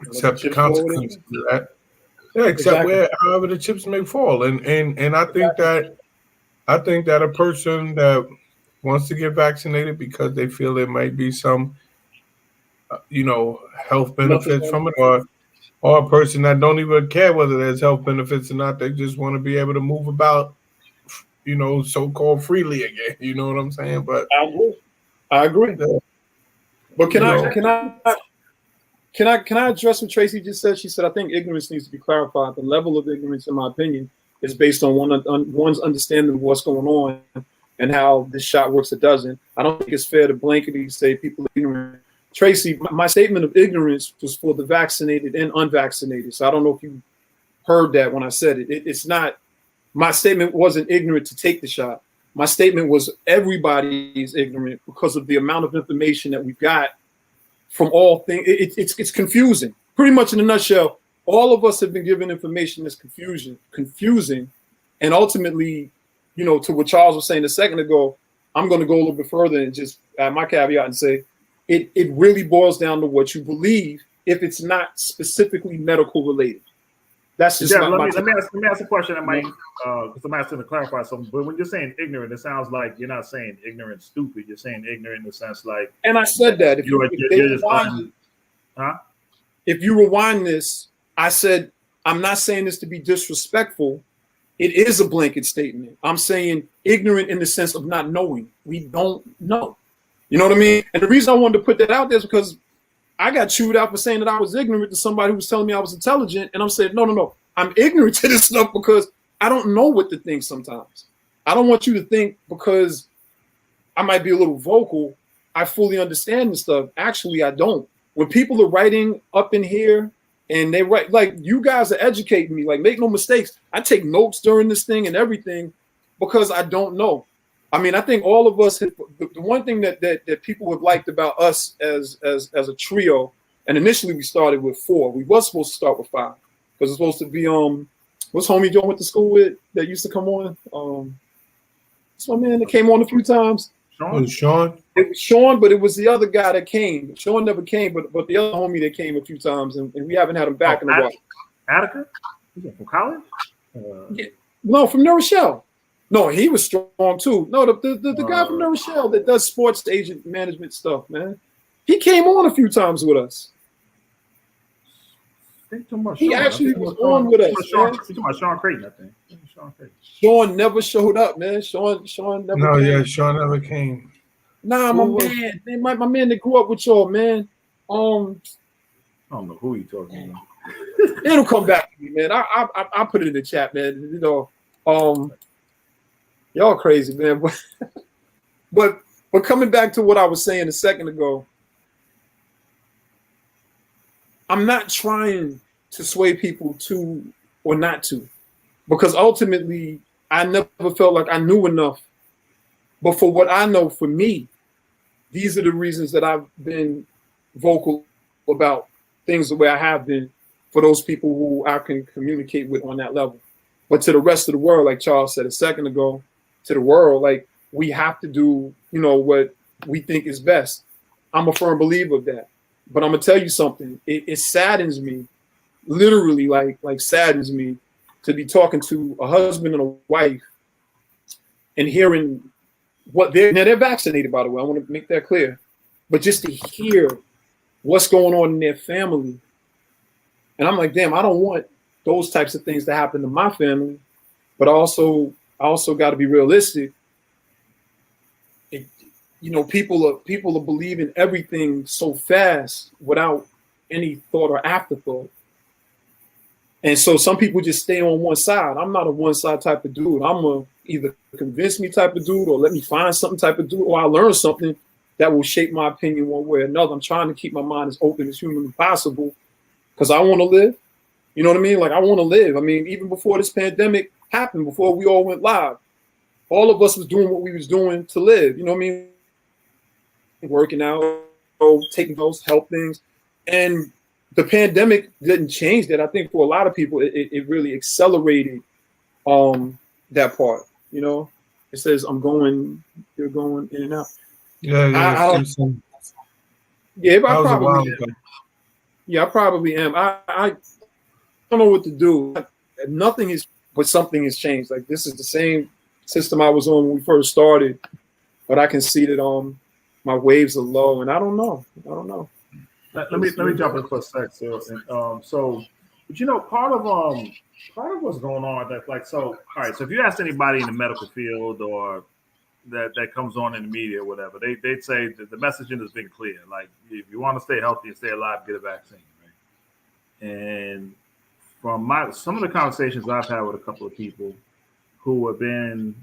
accept the consequences of that. Yeah, except wherever the chips may fall. And I think that a person that wants to get vaccinated because they feel there might be some health benefits from it, or a person that don't even care whether there's health benefits or not, they just want to be able to move about, so-called freely again. You know what I'm saying? But I agree. But can I address what Tracy just said? She said, I think ignorance needs to be clarified. The level of ignorance, in my opinion, is based on one's understanding of what's going on and how this shot works or doesn't. I don't think it's fair to blanketly say people are ignorant. Tracy, my statement of ignorance was for the vaccinated and unvaccinated. So I don't know if you heard that when I said it. It's not, my statement wasn't ignorant to take the shot. My statement was everybody is ignorant because of the amount of information that we've got from all things. It's confusing. Pretty much in a nutshell, all of us have been given information that's confusing, and ultimately, you know, to what Charles was saying a second ago, I'm going to go a little bit further and just add my caveat and say it really boils down to what you believe if it's not specifically medical related. That's just Yeah, not my let me ask a question. I might because I'm asking to clarify something. But when you're saying ignorant, it sounds like you're not saying ignorant, stupid. You're saying ignorant in the sense like. And I said that if you're just huh? If you rewind this, I said I'm not saying this to be disrespectful. It is a blanket statement. I'm saying ignorant in the sense of not knowing. We don't know. You know what I mean? And the reason I wanted to put that out there is because I got chewed out for saying that I was ignorant to somebody who was telling me I was intelligent. And I'm saying, no. I'm ignorant to this stuff because I don't know what to think sometimes. I don't want you to think because I might be a little vocal, I fully understand this stuff. Actually, I don't. When people are writing up in here and they write, like you guys are educating me, like make no mistakes. I take notes during this thing and everything because I don't know. I mean, I think all of us, the one thing that people have liked about us as a trio, and initially we started with 4. We was supposed to start with 5 because it's supposed to be what's homie Joe went to school with that used to come on? It's my man that came on a few times. Sean? It was Sean, but it was the other guy that came. Sean never came, but the other homie that came a few times, and we haven't had him back in a while. Attica? From college? Yeah. No, from New Rochelle. No, he was strong too. No, the guy from New Rochelle that does sports agent management stuff, man. He came on a few times with us. He actually was on with us. Sean Creighton, I think. Sean Creighton. Sean never showed up, man. Sean never No, came. yeah, Sean never came. Nah, my man that grew up with y'all, man. I don't know who you talking about. It'll come back to me, man. I put it in the chat, man. You know, y'all crazy, man. But coming back to what I was saying a second ago, I'm not trying to sway people to or not to, because ultimately I never felt like I knew enough. But for what I know, for me, these are the reasons that I've been vocal about things the way I have been for those people who I can communicate with on that level. But to the rest of the world, like Charles said a second ago, to the world, like we have to do, you know, what we think is best. I'm a firm believer of that. But I'm gonna tell you something. It saddens me, literally, like saddens me, to be talking to a husband and a wife and hearing what they're vaccinated, by the way. I want to make that clear. But just to hear what's going on in their family, and I'm like, damn, I don't want those types of things to happen to my family. But I also got to be realistic. You know, people are believing everything so fast without any thought or afterthought. And so some people just stay on one side. I'm not a one side type of dude. I'm a either convince me type of dude or let me find something type of dude, or I learn something that will shape my opinion one way or another. I'm trying to keep my mind as open as humanly possible because I want to live. You know what I mean? Like I want to live. I mean, even before this pandemic happened, before we all went live, all of us was doing what we was doing to live. You know what I mean? Working out, taking those health things. And the pandemic didn't change that. I think for a lot of people, it really accelerated that part. You know, it says, you're going in and out. Yeah, I probably am. I don't know what to do. Nothing is, but something has changed. Like this is the same system I was on when we first started, but I can see that my waves are low, and I don't know. Let me jump in for a sec. So, but you know, part of what's going on that like so. All right, so if you ask anybody in the medical field or that comes on in the media or whatever, they'd say that the messaging has been clear. Like if you want to stay healthy and stay alive, get a vaccine. Right? And from some of the conversations I've had with a couple of people who have been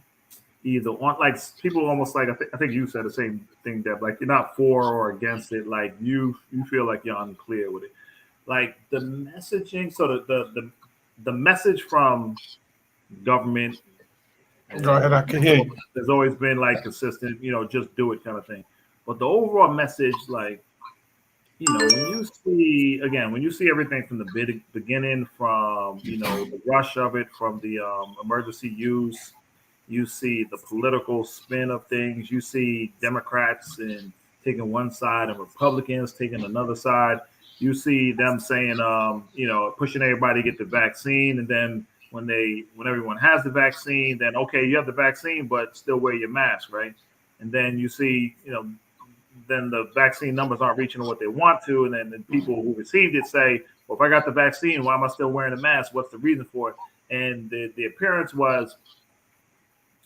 either on, like people almost like I think you said the same thing, Deb. Like you're not for or against it. Like you feel like you're unclear with it. Like the messaging. So the message from government. Go ahead, I can hear you. There's always been like consistent, you know, just do it kind of thing. But the overall message, like, when you see everything from the beginning, from the rush of it, from the emergency use, you see the political spin of things. You see Democrats and taking one side and Republicans taking another side. You see them saying, pushing everybody to get the vaccine, and then when everyone has the vaccine, then okay, you have the vaccine, but still wear your mask, right? And then you see, then the vaccine numbers aren't reaching what they want to, and then the people who received it say, "Well, if I got the vaccine, why am I still wearing a mask? What's the reason for it?" And the appearance was,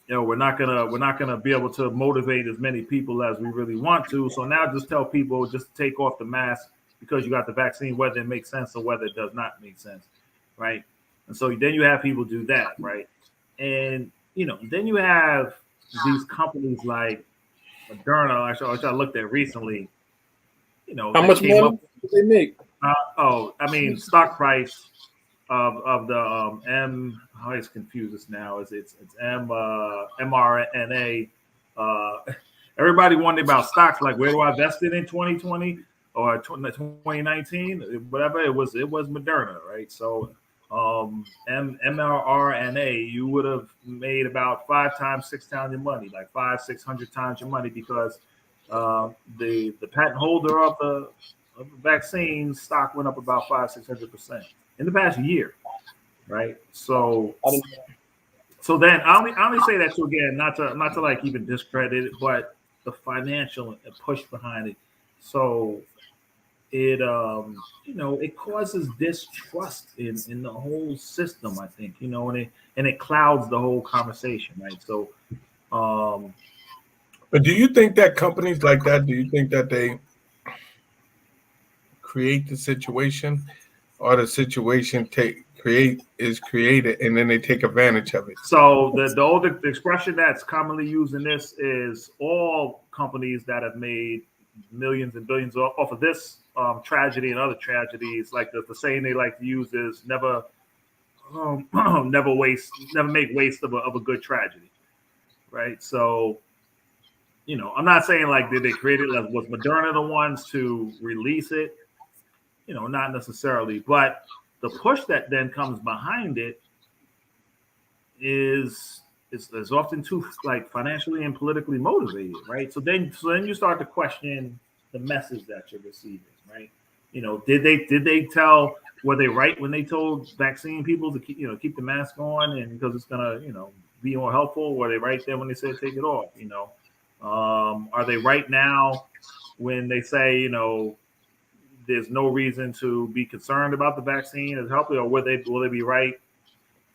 we're not gonna be able to motivate as many people as we really want to. So now just tell people just take off the mask because you got the vaccine, whether it makes sense or whether it does not make sense, right? And so then you have people do that, right? And then you have these companies like Moderna, which I looked at recalrecently, How that much came money up. did they make? I mean, stock price of the I always confuse this now. It's mRNA. Everybody wondered about stocks, like where do I invest it in 2020 or 2019, whatever it was. It was Moderna, right? So mRNA, you would have made about 5 times, 6 times your money, like 500-600 times your money, because the patent holder of the vaccine stock went up about 500-600% in the past year, right? So I didn't then I only say that to, again, not to like even discredit it, but the financial push behind it. So it it causes distrust in the whole system, I think, and it clouds the whole conversation, right? So But do you think that companies like that? Do you think that they create the situation, or the situation is created and then they take advantage of it? So the old expression that's commonly used in this is all companies that have made millions and billions off of this tragedy and other tragedies, like the saying they like to use is never never make waste of a good tragedy, right? So I'm not saying like did they create it, like was Moderna the ones to release it? Not necessarily, but the push that then comes behind it is often too like financially and politically motivated, right? So then you start to question the message that you're receiving, right? Did they tell, were they right when they told vaccine people to keep the mask on and because it's gonna be more helpful? Were they right then when they said take it off? Are they right now when they say there's no reason to be concerned about the vaccine as helpful, or will they be right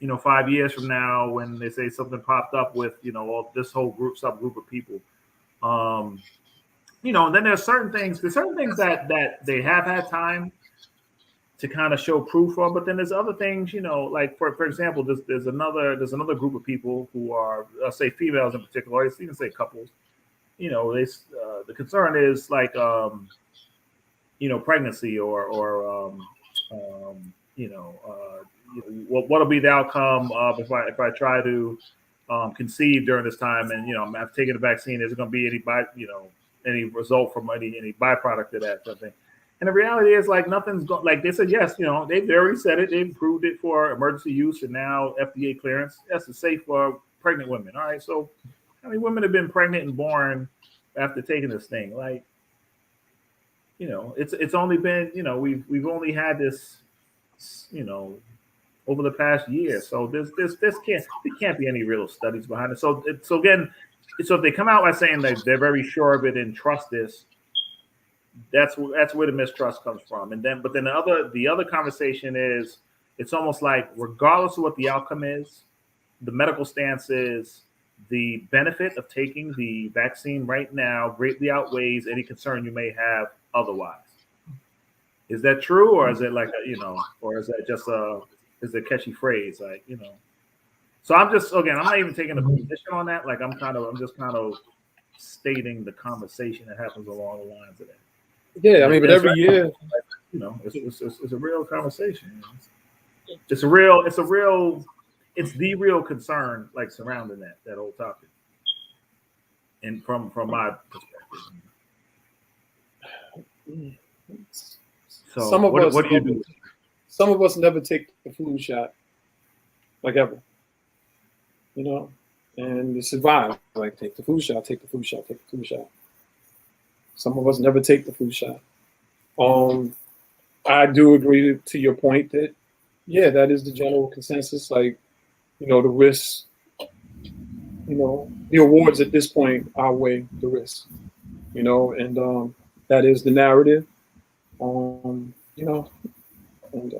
5 years from now when they say something popped up with all this whole subgroup of people? And then there's certain things that they have had time to kind of show proof of, but then there's other things, like for example, there's another group of people who are, say, females in particular, or even say couples. The concern is like pregnancy or what'll be the outcome of if I try to conceive during this time, and I've taken the vaccine. Is it going to be any result from any byproduct of that something? And the reality is, like, nothing's going. Like they said, yes, they've already said it. They've approved it for emergency use and now FDA clearance. Yes, it's safe for pregnant women. All right, so how many women have been pregnant and born after taking this thing? Like, it's only been we've only had this over the past year. So there can't be any real studies behind it. So again, so if they come out by saying that they're very sure of it and trust this, that's where the mistrust comes from. And then the other conversation is, it's almost like regardless of what the outcome is, the medical stance is the benefit of taking the vaccine right now greatly outweighs any concern you may have otherwise. Is that true, or is it like or is that just is a catchy phrase, like So I'm not even taking a position on that. Like I'm just kind of stating the conversation that happens along the lines of that. Yeah, I mean, but every year, it's a real conversation. It's the real concern, like surrounding that whole topic, and from my perspective. So some of us what do you do? some of us never take the flu shot, like ever, you know, and they survive. Like take the flu shot, take the flu shot, take the flu shot. Some of us never take the flu shot. I do agree to your point that, yeah, that is the general consensus. Like, you know, the risks, you know, the awards at this point outweigh the risks, you know, and that is the narrative. You know, and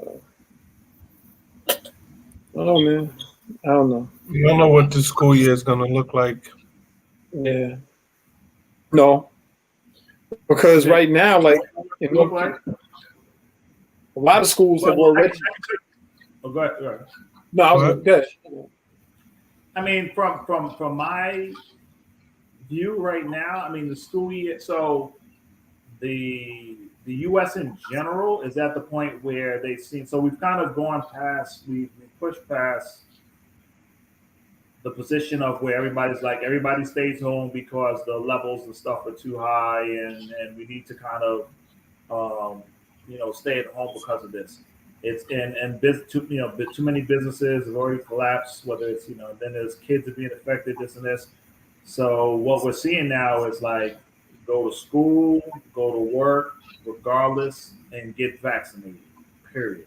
I don't know, man. I don't know. You don't know what the school year is going to look like. Yeah. No, because right now, like, in Look like? a lot of schools have already. Oh, go ahead. Go ahead. No, I was good. I mean, from my view right now, I mean the school year. So the U.S. in general is at the point where they've seen. So we've kind of gone past. We pushed past the position of where everybody's like everybody stays home because the levels and stuff are too high, and we need to kind of stay at home because of this. It's too many businesses have already collapsed. Whether it's then there's kids are being affected, this and this. So what we're seeing now is like go to school, go to work, regardless, and get vaccinated. Period.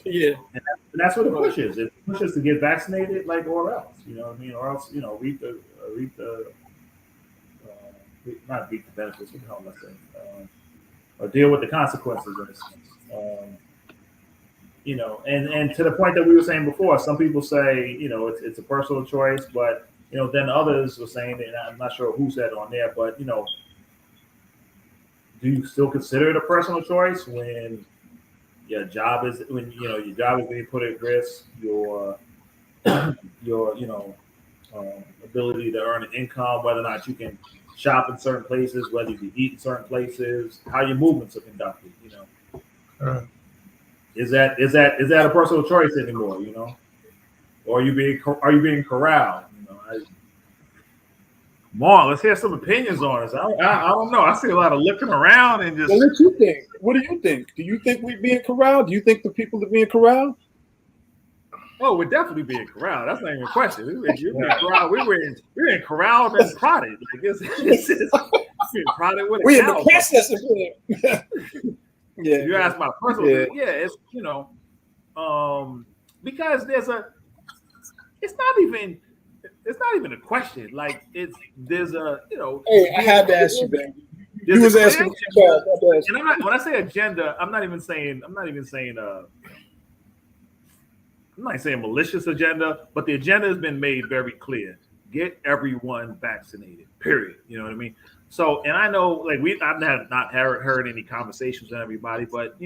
Yeah, and that's what the push is. It pushes to get vaccinated, like or else. You know what I mean? Or else reap the not reap the benefits. What the hell am I saying? Or deal with the consequences in a sense. And to the point that we were saying before, some people say, it's a personal choice, but then others were saying, and I'm not sure who said on there, but do you still consider it a personal choice when your job is being put at risk, your ability to earn an income, whether or not you can shop in certain places, whether you can eat in certain places, how your movements are conducted, Is that a personal choice anymore, Or are you being corralled? Mark, let's hear some opinions on this. I don't know. I see a lot of looking around and just. Well, what you think? What do you think? Do you think we're being corralled? Do you think the people are being corralled? Oh, we're definitely being corralled. That's not even a question. You're being corralled. We're in corralled and prodded. Like it's being prodded with a we're in cow. the process of it. Yeah. You ask my personal. Yeah, it's because it's not even a question. Like there's a Hey, I had to ask you, Ben. You was asking. And when I say agenda, I'm not even saying malicious agenda, but the agenda has been made very clear. Get everyone vaccinated, period. You know what I mean? So, and I know, like, I've not heard any conversations with everybody, but,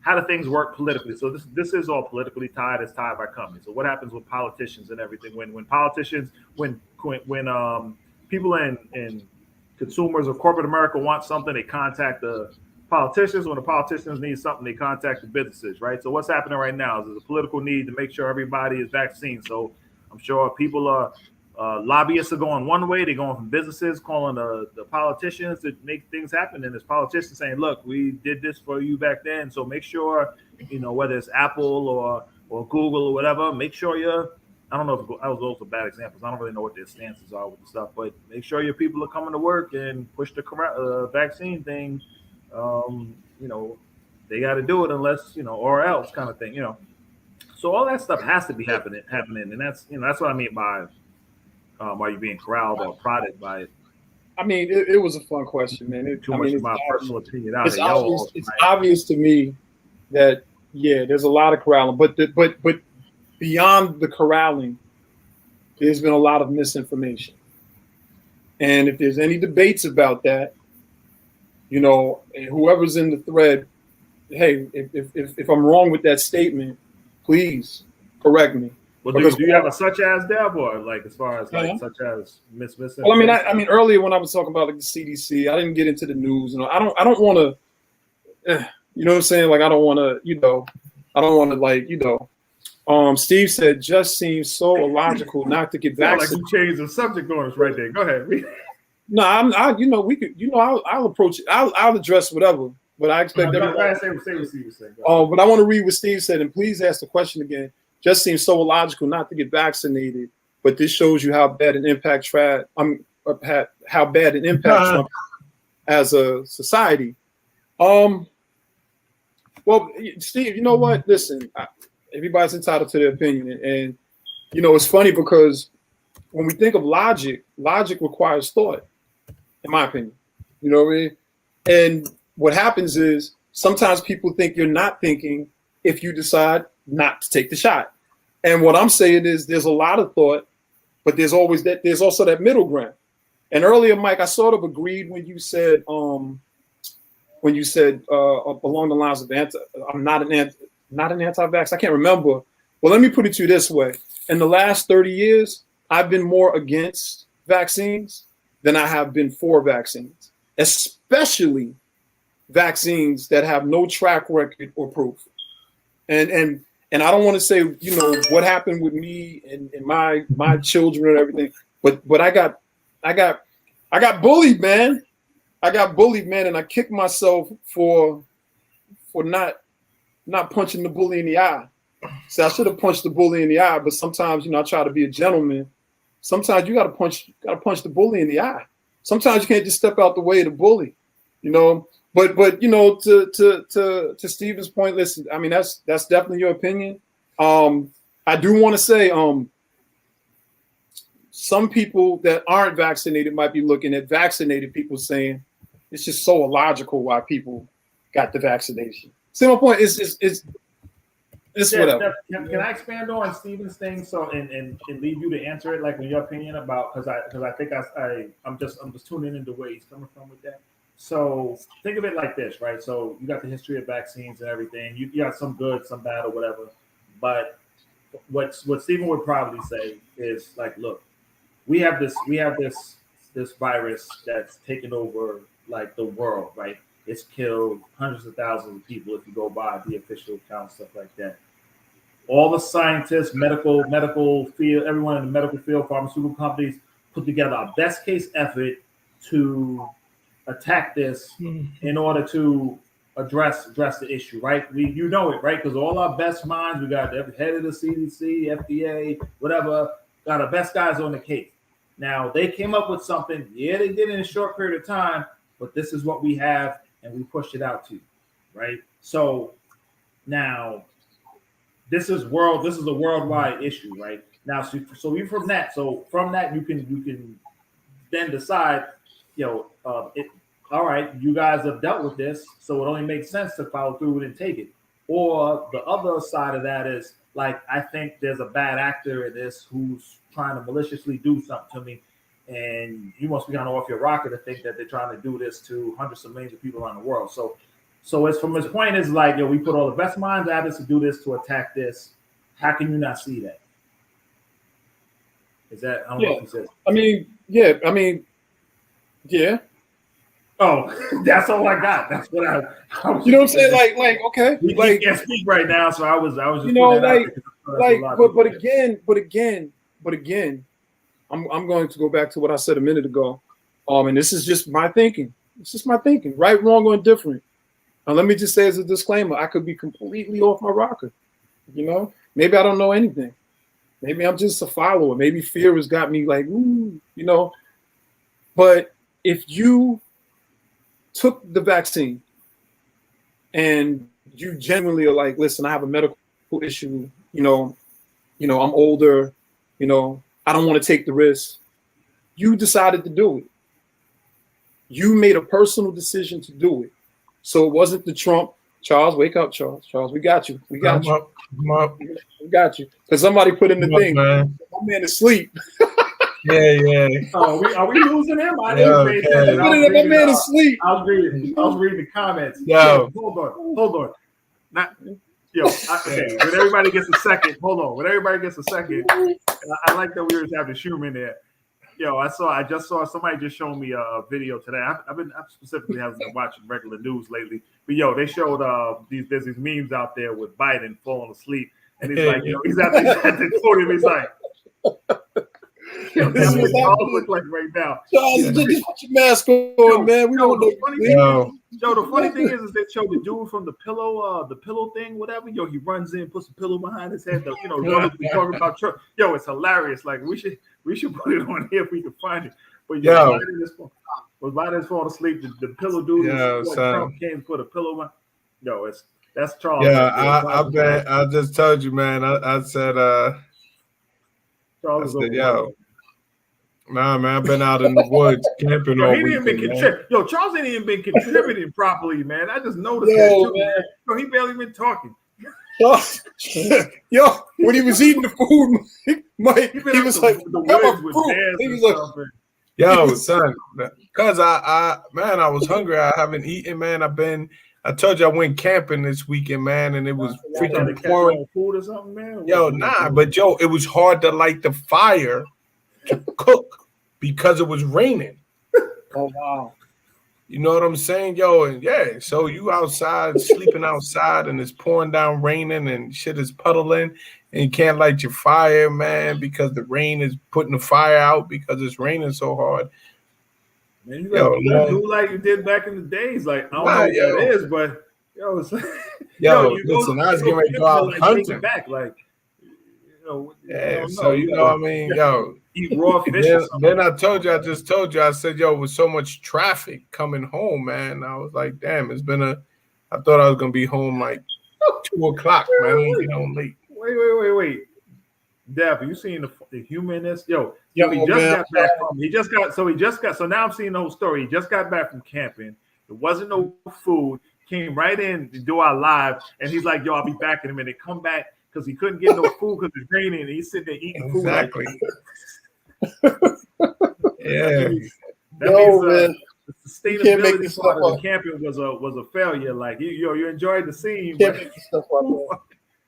how do things work politically? So this is all politically tied. It's tied by companies. So what happens with politicians and everything? When politicians, when people in consumers of corporate America want something, they contact the politicians. When the politicians need something, they contact the businesses, right? So what's happening right now is there's a political need to make sure everybody is vaccinated. So I'm sure people are lobbyists are going one way. They're going from businesses calling the politicians to make things happen. And there's politicians saying, look, we did this for you back then. So make sure, whether it's Apple or Google or whatever, make sure I don't know if those are bad examples. I don't really know what their stances are with the stuff, but make sure your people are coming to work and push the vaccine thing. They got to do it unless, or else kind of thing, So all that stuff has to be happening. And that's what I mean by, are you being corralled or prodded by it? I mean, it was a fun question, man. Too much of my personal opinion out it's here. It's obvious to me that, yeah, there's a lot of corralling, but beyond the corralling, there's been a lot of misinformation. And if there's any debates about that, whoever's in the thread, hey, if I'm wrong with that statement, please correct me. Well, do you have a such as Dev, or like as far as such as misinformation? Well, I mean, earlier when I was talking about like the CDC, I didn't get into the news. I don't want to, you know what I'm saying? Like I don't want to, Steve said, just seems so illogical not to get vaccinated. Like you changed the subject on us right there. Go ahead. No, you know, we could, you know, I'll approach it. I'll address whatever, but I expect everybody. Say what Steve said. But I want to read what Steve said, and please ask the question again. Just seems so illogical not to get vaccinated, but this shows you how bad an impact how bad an impact Trump as a society. Well, Steve, you know what? Listen, everybody's entitled to their opinion, and you know, it's funny because when we think of logic requires thought, in my opinion. You know what I mean? And what happens is sometimes people think you're not thinking if you decide not to take the shot. And what I'm saying is there's a lot of thought, but there's also that middle ground. And earlier, Mike, I sort of agreed when you said along the lines of I'm not an anti-vax. I can't remember. Well, let me put it to you this way. In the last 30 years, I've been more against vaccines than I have been for vaccines, especially vaccines that have no track record or proof. And I don't want to say, you know, what happened with me and my children and everything, but I got bullied, man. I got bullied, man, and I kicked myself for not punching the bully in the eye. So I should have punched the bully in the eye, but sometimes, you know, I try to be a gentleman. Sometimes you gotta punch the bully in the eye. Sometimes you can't just step out the way of the bully, you know. But you know, to Stephen's point, listen, I mean that's definitely your opinion. I do want to say some people that aren't vaccinated might be looking at vaccinated people saying it's just so illogical why people got the vaccination. See my point? It's whatever. Can I expand on Stephen's thing and leave you to answer it, like in your opinion about because I think I'm just tuning into where he's coming from with that. So think of it like this, right? So you got the history of vaccines and everything. You got some good, some bad, or whatever. But what Stephen would probably say is like, look, we have this virus that's taken over like the world, right? It's killed hundreds of thousands of people if you go by the official count, stuff like that. All the scientists, medical field, everyone in the medical field, pharmaceutical companies put together our best case effort to attack this in order to address the issue, right? You know it, right? Because all our best minds, we got the head of the CDC, FDA, whatever, got our best guys on the case. Now they came up with something. Yeah, they did it in a short period of time, but this is what we have, and we pushed it out to you, right? So now this is a worldwide issue, right? Now, so you from that you can then decide, you know, all right, you guys have dealt with this, so it only makes sense to follow through and take it. Or the other side of that is like, I think there's a bad actor in this who's trying to maliciously do something to me, and you must be kind of off your rocker to think that they're trying to do this to hundreds of millions of people around the world. So as from his point is like, we put all the best minds at us to do this, to attack this. How can you not see that? Is that, I don't know if he says. Yeah. Oh, that's all I got. That's what I was, you know what I'm saying? Like, okay. We can't speak right now, so I was just, you know, but again, I'm going to go back to what I said a minute ago. And this is just my thinking. It's just my thinking, right, wrong, or indifferent. Now, let me just say as a disclaimer, I could be completely off my rocker. You know, maybe I don't know anything. Maybe I'm just a follower. Maybe fear has got me like, ooh, you know. But if you took the vaccine and you genuinely are like, listen, I have a medical issue, you know, I'm older, you know, I don't want to take the risk. You decided to do it. You made a personal decision to do it. So it wasn't the Trump. Charles, wake up, Charles. Charles, we got you. We got you. We got you. Because somebody put in the thing. My man is asleep. Yeah. Oh, are we losing him? I didn't pay attention. My man is asleep. I was reading the comments. Yo. Hold on. Okay. When everybody gets a second, hold on. When everybody gets a second, I like that we were having Schumann there. I just saw somebody just showed me a video today. I specifically haven't been watching regular news lately, but they showed there's these memes out there with Biden falling asleep, and he's like, he's at the podium, he's like, That's what Charles look like right now. Charles, just put your mask on, man. We don't know. The funny thing is that the dude from the pillow thing, whatever. He runs in, puts a pillow behind his head. We talking about truck. It's hilarious. Like we should put it on here if we can find it. But Biden's falling asleep. The pillow dude Trump came and put a pillow on. That's Charles. Yeah, I just told you, man. I said, Charles nah, man, I've been out in the woods camping all weekend. Charles ain't even been contributing properly, man. I just noticed that too. He barely been talking. When he was eating the food, Mike, he was like, yo, son, because I was hungry. I haven't eaten, man. I told you I went camping this weekend, man, and it was freaking pouring. Food or something, man? But it was hard to light the fire to cook because it was raining. Oh wow. You know what I'm saying? And so you outside, sleeping outside, and it's pouring down, raining, and shit is puddling, and you can't light your fire, man, because the rain is putting the fire out because it's raining so hard. Man, you gotta do like you did back in the days. Like, I don't know what that is, but it's like, listen, I was getting ready to go out hunting. Back, like, eat raw fish. Then I just told you, I said, with so much traffic coming home, man, I was like, damn, I thought I was gonna be home like 2:00, man. I didn't get home late. Wait. Dapper, you seen the humanness? So now I'm seeing the whole story. He just got back from camping. There wasn't no food. Came right in to do our live, and he's like, I'll be back in a minute. Come back because he couldn't get no food because it's raining, and he's sitting there eating food. Exactly. The sustainability part of the camping was a failure. Like you enjoyed the scene.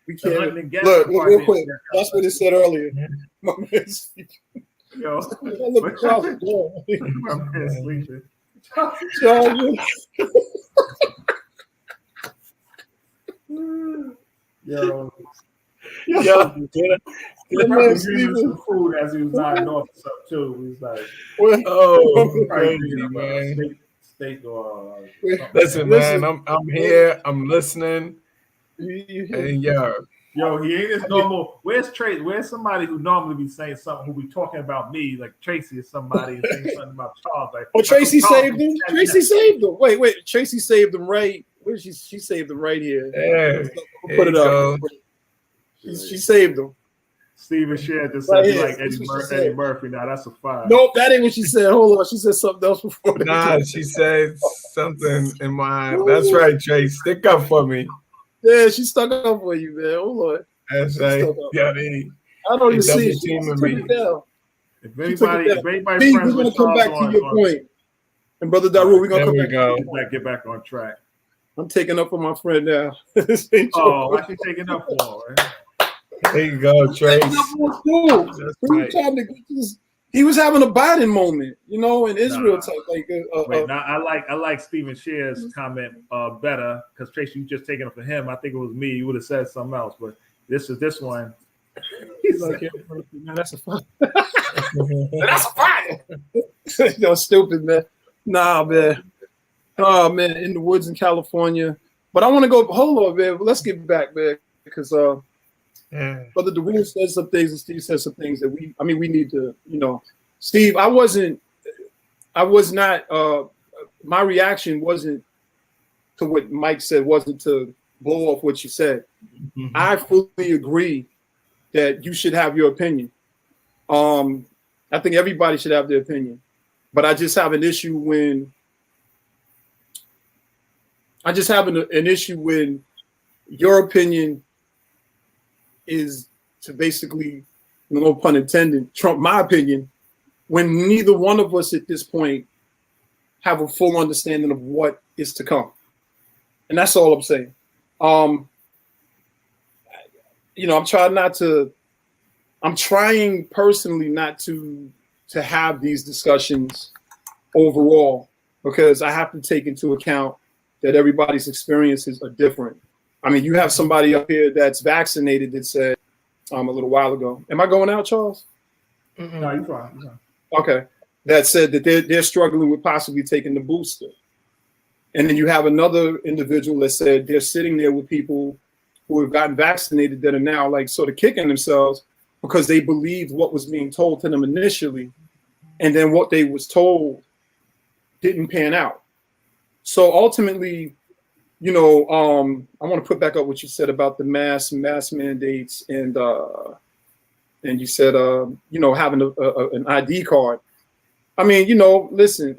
We can't look real quick. That's what it said earlier. My man's sleeping. My man's sleeping. Some food as he was nodding off or something too. He's like, crazy, man. Steak or listen, man. I'm here. I'm listening. And he ain't as normal. Where's Tracy? Where's somebody who normally be saying something who be talking about me, like Tracy is somebody and saying something about Charles? Like, Tracy saved him. Tracy saved him. Wait. Tracy saved him right. Where she saved him right here. Yeah. Put it up. She saved him. Steven shared this like Eddie Murphy. Now that's a fire. Nope, that ain't what she said. Hold on, she said something else before. Nah, she said something in my. That's right, Trace. Stick up for me. Yeah, she stuck up for you, man. Hold on. That's right. I don't even see it. She took it down. If anybody we're gonna come back to your point. And Brother Daru, we're gonna get back on track. I'm taking up for my friend now. What you taking up for? There you go, Trace. He was having a Biden moment, in Israel type. I like Stephen Shear's comment better because Tracy, you just taking it for him. I think it was me. You would have said something else, but this one. He's like, man, that's a fire. That's a fire. Stupid, man. Nah, man. Oh man, in the woods in California. But I want to go. Hold on, man. Let's get back, man, because Brother DeWitt said some things and Steve said some things that we need to, Steve, my reaction wasn't to what Mike said, wasn't to blow off what you said. Mm-hmm. I fully agree that you should have your opinion. I think everybody should have their opinion, but I just have an issue when your opinion is to basically, no pun intended, trump my opinion, when neither one of us at this point have a full understanding of what is to come. And that's all I'm saying. I'm trying personally not to have these discussions overall, because I have to take into account that everybody's experiences are different. I mean, you have somebody up here that's vaccinated that said a little while ago. Am I going out, Charles? No, you're fine. You're fine. Okay. That said that they're struggling with possibly taking the booster. And then you have another individual that said they're sitting there with people who have gotten vaccinated that are now like sort of kicking themselves because they believed what was being told to them initially, and then what they was told didn't pan out. So ultimately, I want to put back up what you said about the mask mandates, and you said having an ID card. I mean, listen,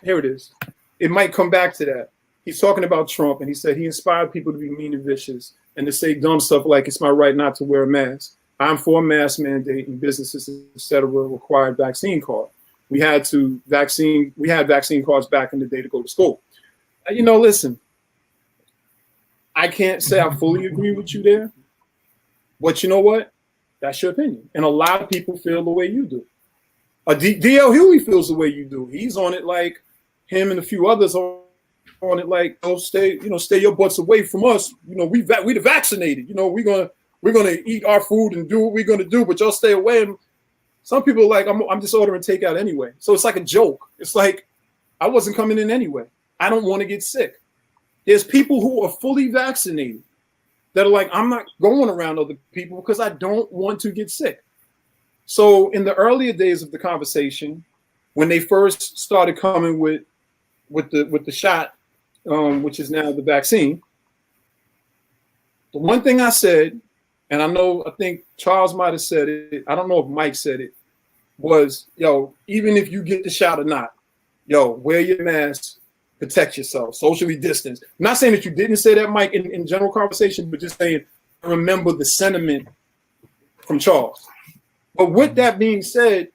here it is. It might come back to that. He's talking about Trump, and he said he inspired people to be mean and vicious and to say dumb stuff like it's my right not to wear a mask. I'm for a mask mandate, and businesses, etc., required vaccine card. We had vaccine cards back in the day to go to school. Listen, I can't say I fully agree with you there, but you know what? That's your opinion. And a lot of people feel the way you do. D.L. Huey feels the way you do. He's on it like him and a few others on it like, stay your butts away from us. We the vaccinated. We're gonna eat our food and do what we're gonna do, but y'all stay away. And some people are like, I'm just ordering takeout anyway. So it's like a joke. It's like I wasn't coming in anyway. I don't want to get sick. There's people who are fully vaccinated that are like, I'm not going around other people because I don't want to get sick. So in the earlier days of the conversation, when they first started coming with the shot, which is now the vaccine, the one thing I said, and I think Charles might have said it, I don't know if Mike said it, was, even if you get the shot or not, wear your mask, protect yourself, socially distance. I'm not saying that you didn't say that, Mike, in general conversation, but just saying, remember the sentiment from Charles. But with that being said,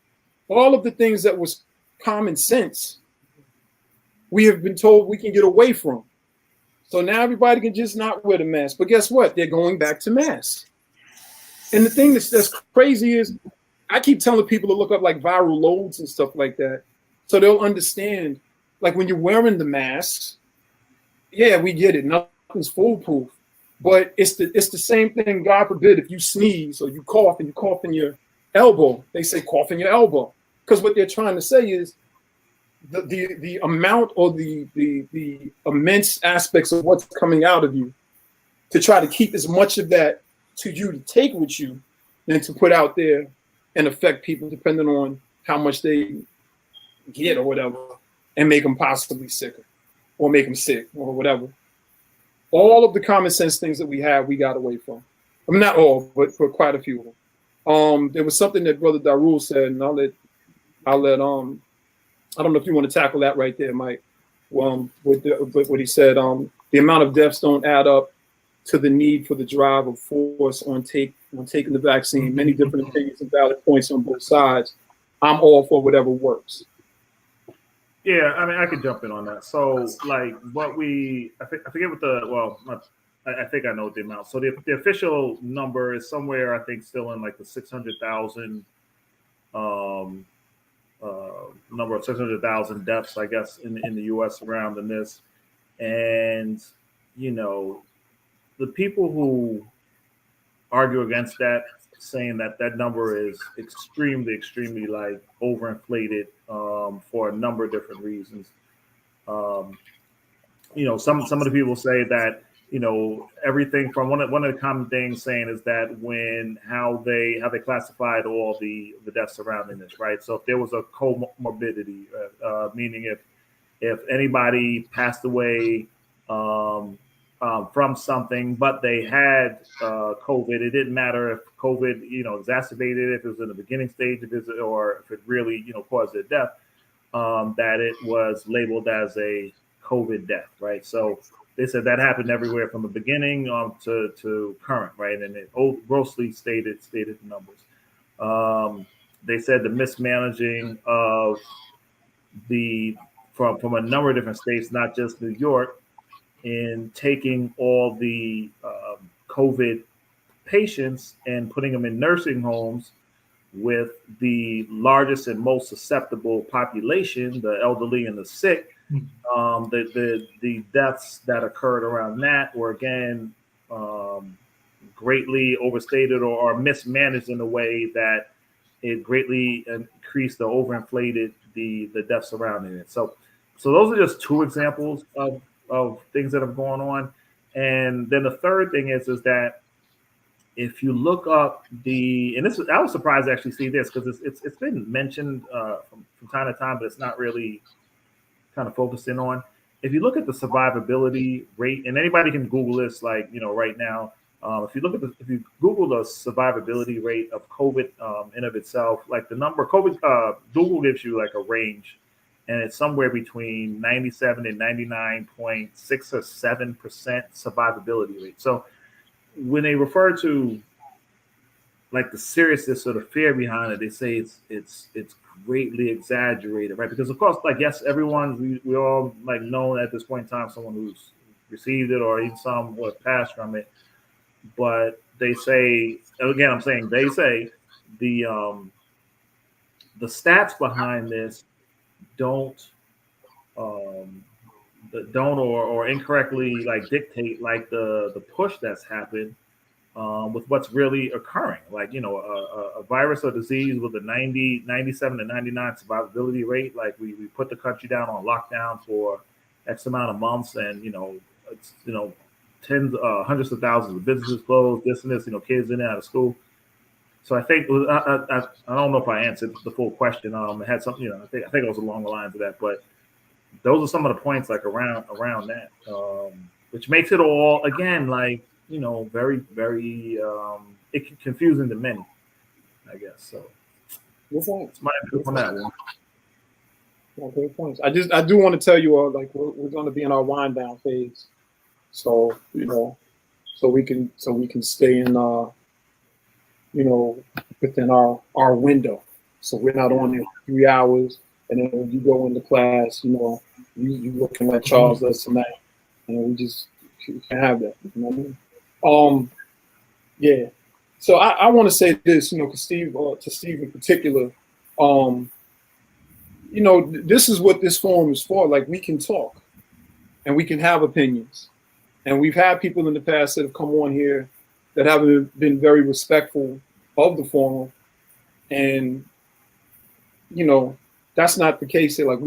all of the things that was common sense, we have been told we can get away from. So now everybody can just not wear the mask. But guess what? They're going back to masks. And the thing that's crazy is I keep telling people to look up like viral loads and stuff like that, so they'll understand. Like when you're wearing the masks, yeah, we get it. Nothing's foolproof. But it's the same thing, God forbid, if you sneeze or you cough and you cough in your elbow, they say cough in your elbow. Because what they're trying to say is the amount or the immense aspects of what's coming out of you, to try to keep as much of that to you to take with you than to put out there and affect people depending on how much they get or whatever, and make them possibly sicker or make them sick or whatever. All of the common sense things that we have, we got away from. I mean, not all, but for quite a few of them. There was something that Brother Darul said, and I'll let I don't know if you want to tackle that right there, Mike. With what he said, the amount of deaths don't add up to the need for the drive of force on taking the vaccine. Many different opinions and valid points on both sides. I'm all for whatever works. Yeah, I mean, I could jump in on that. So, like, I forget what I think I know the amount. So the official number is somewhere, I think, still in like the 600,000 number of 600,000 deaths, I guess, in the U.S. surrounding this. And, the people who argue against that, saying that number is extremely like overinflated for a number of different reasons. Some of the people say that everything from one of the common things saying is that how they classified all the deaths surrounding this, right? So if there was a comorbidity, meaning if anybody passed away from something, but they had COVID, it didn't matter if COVID exacerbated it, if it was in the beginning stage of it, or if it really caused their death, that it was labeled as a COVID death, right? So they said that happened everywhere from the beginning to current, right? And it grossly stated the numbers. They said the mismanaging of from a number of different states, not just New York, in taking all the COVID patients and putting them in nursing homes with the largest and most susceptible population, the elderly and the sick. The deaths that occurred around that were again greatly overstated or mismanaged in a way that it greatly increased or overinflated the deaths surrounding it. So those are just two examples of things that have gone on. And then the third thing is that if you look up and this I was surprised to actually see this because it's been mentioned from time to time, but it's not really kind of focused in on. If you look at the survivability rate, and anybody can Google this, like right now, if you Google the survivability rate of COVID in of itself, like the number COVID, Google gives you like a range, and it's somewhere between 97 and 99.6 or 7% survivability rate. So when they refer to like the seriousness or the fear behind it, they say it's greatly exaggerated, right? Because of course, like yes, everyone we all like know at this point in time someone who's received it or even some who have passed from it. But they say again, I'm saying they say the stats behind this don't or incorrectly like dictate like the push that's happened with what's really occurring. Like, a virus or disease with a 97 to 99 survivability rate, like we put the country down on lockdown for X amount of months and, it's, hundreds of thousands of businesses closed, this and this, kids in and out of school. So I think I don't know if I answered the full question. It had something, I think it was along the lines of that, but those are some of the points like around that, which makes it all again like very very confusing to many, I guess. So it's my opinion on that one. Well, great points. I do want to tell you all like we're going to be in our wind down phase, so so we can stay in within our window. So we're not on there for 3 hours, and then when you go into class, you looking at Charles this and that, and we just you can't have that. You know what I mean? Yeah. So I want to say this, because to Steve in particular, this is what this forum is for. Like we can talk, and we can have opinions, and we've had people in the past that have come on here that haven't been very respectful of the forum, and that's not the case here. Like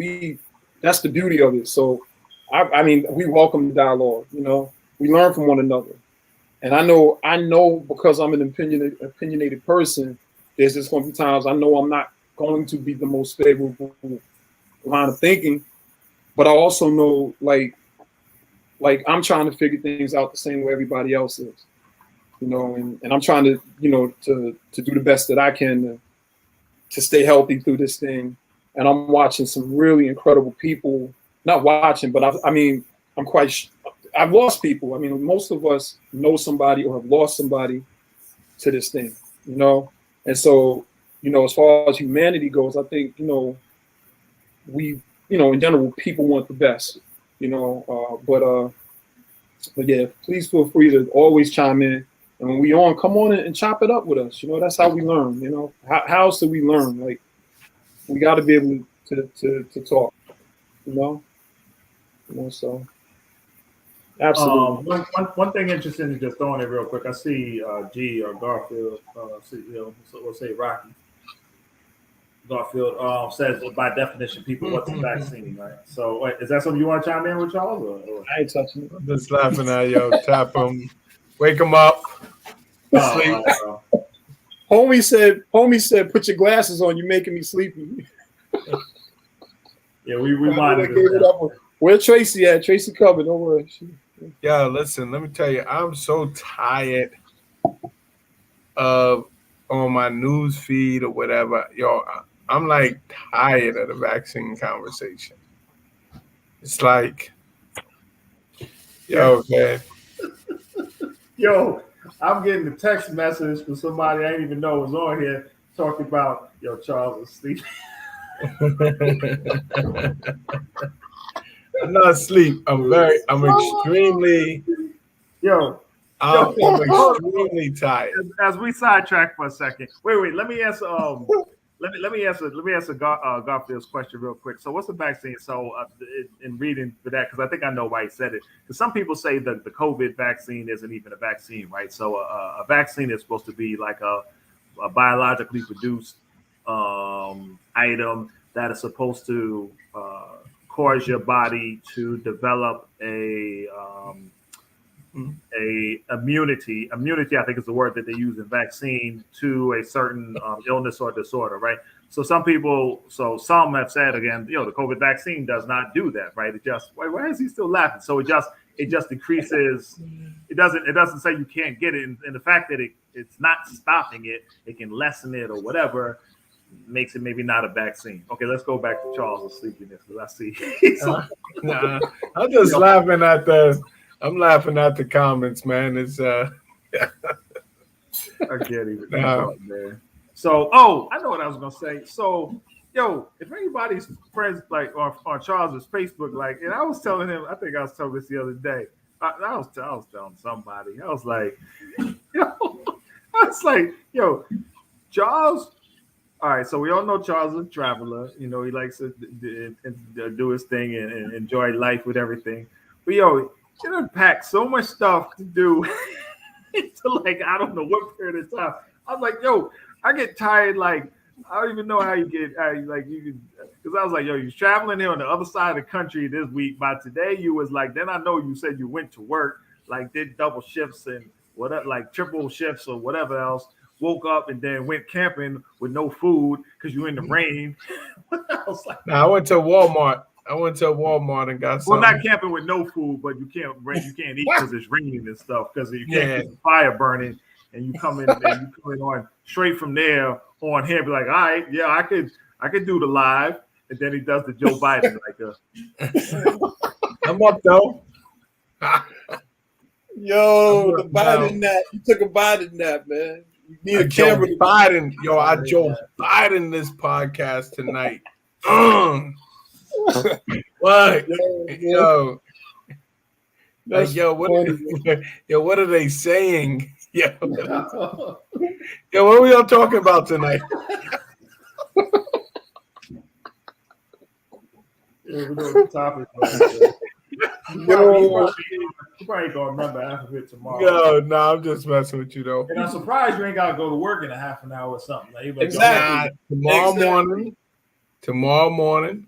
that's the beauty of it. So I mean, we welcome the dialogue. We learn from one another. And I know because I'm an opinionated person, there's just going to be times I know I'm not going to be the most favorable line of thinking, but I also know like I'm trying to figure things out the same way everybody else is, and I'm trying to, to do the best that I can to stay healthy through this thing. And I'm watching some really incredible people, not watching, but I've lost people. I mean, most of us know somebody or have lost somebody to this thing, And so, as far as humanity goes, I think, we, in general, people want the best, but yeah, please feel free to always chime in. And when we come on and chop it up with us. That's how we learn, How else do we learn? Like, we got to be able to talk, so. Absolutely. One thing interesting is just throwing it real quick. I see G or Garfield, so we'll say Rocky. Garfield says by definition, people what's the vaccine, right? So is that something you want to chime in with, Charles? Or? I ain't touching it. I'm just laughing at tap him, wake him up. Sleep. Homie said, put your glasses on. You're making me sleepy. Yeah, we reminded Where Tracy at? Tracy covered. Don't worry. Yeah, listen, let me tell you, I'm so tired of on my news feed or whatever. I'm like tired of the vaccine conversation. It's like, man. Yo, I'm getting a text message from somebody I didn't even know was on here talking about, Charles is sleeping. I'm not asleep. I'm extremely. I'm extremely tired. As we sidetrack for a second. Wait. Let me ask let me answer Garfield's question real quick. So, what's the vaccine? So, in reading for that, because I think I know why he said it. Because some people say that the COVID vaccine isn't even a vaccine, right? So, a vaccine is supposed to be like a biologically produced item that is supposed to cause your body to develop a immunity. Immunity, I think, is the word that they use in vaccine to a certain illness or disorder, right? So some have said again, the COVID vaccine does not do that, right? It just why is he still laughing? So it just decreases. It doesn't say you can't get it, and the fact that it's not stopping it, it can lessen it or whatever, makes it maybe not a vaccine. Okay, let's go back to Charles' sleepiness because I see. I'm just laughing at the comments, man. It's I can't even keep up, man. So, I know what I was gonna say. So, if anybody's friends like on Charles's Facebook, like, and I was telling him, I think I was telling this the other day. I was telling somebody. I was like, Charles. All right, so we all know Charles is a traveler. He likes to do his thing and enjoy life with everything. But you done packed so much stuff to do into like I don't know what period of time. I was like, I get tired. Like I don't even know how you can because I was like, you're traveling here on the other side of the country this week. By today, you was like, then I know you said you went to work, like did double shifts and whatever, like triple shifts or whatever else. Woke up and then went camping with no food because you in the rain. What else? I went to Walmart. And got something. Well, not camping with no food, but you can't eat because it's raining and stuff because you can't keep the fire burning. And you come in on straight from there on here, be like, all right, yeah, I could do the live, and then he does the Joe Biden I'm up though. The Biden nap. You took a Biden nap, man. You need a Joe camera. Biden, I Joe Biden this podcast tonight. What? What are they saying? What are we all talking about tonight? We know the topic. You probably gonna remember half of it tomorrow. No, I'm just messing with you though. And I'm surprised you ain't gotta go to work in a half an hour or something. Like, exactly. Tomorrow morning.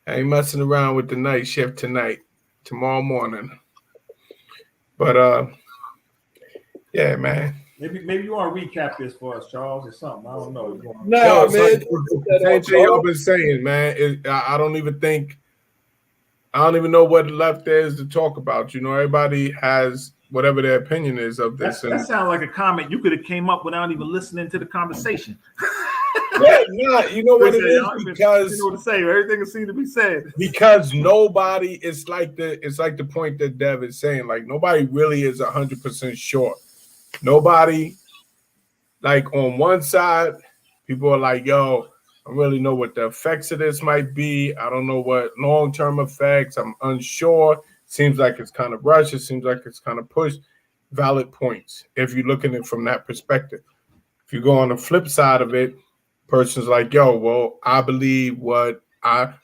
I ain't messing around with the night shift tonight. Tomorrow morning. But yeah, man. Maybe you want to recap this for us, Charles, or something. I don't know. No, man. Same thing y'all been saying, man. I don't even know what left there is to talk about. Everybody has whatever their opinion is of this. That sounds like a comment you could have came up without even listening to the conversation. You know what it is? Because you know what to say. Everything seems to be said. Because nobody, it's like the point that Dev is saying. Like nobody really is 100% sure. Nobody, like on one side, people are like, I really know what the effects of this might be. I don't know what long-term effects. I'm unsure. Seems like it's kind of rushed. It seems like it's kind of pushed. Valid points if you're looking at it from that perspective. If you go on the flip side of it, person's like, I believe what I'm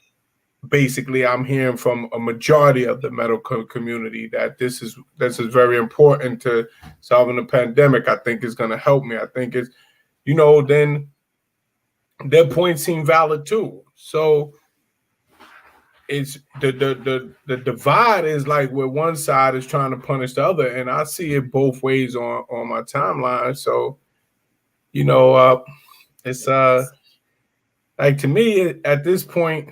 hearing from a majority of the medical community that this is very important to solving the pandemic. I think it's going to help me. I think it's, then their points seem valid too. So it's the divide is like where one side is trying to punish the other, and I see it both ways on my timeline. So, it's like to me at this point,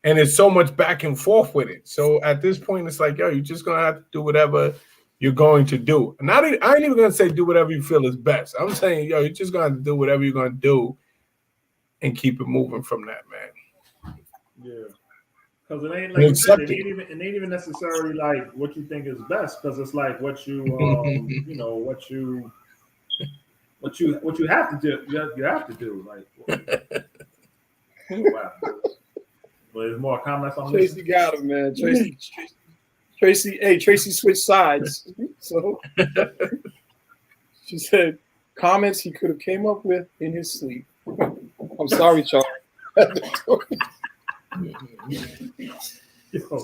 and it's so much back and forth with it. So at this point, it's like, you're just gonna have to do whatever you're going to do. And I ain't even gonna say do whatever you feel is best. I'm saying, you're just gonna have to do whatever you're gonna do and keep it moving from that, man. Yeah. Because it ain't like it ain't even necessarily like what you think is best. Because it's like what you what you have to do. You have to do. Like, wow. But there's more comments on Tracy this. got him, man. Tracy switched sides. So she said comments he could have came up with in his sleep. I'm sorry, Charles.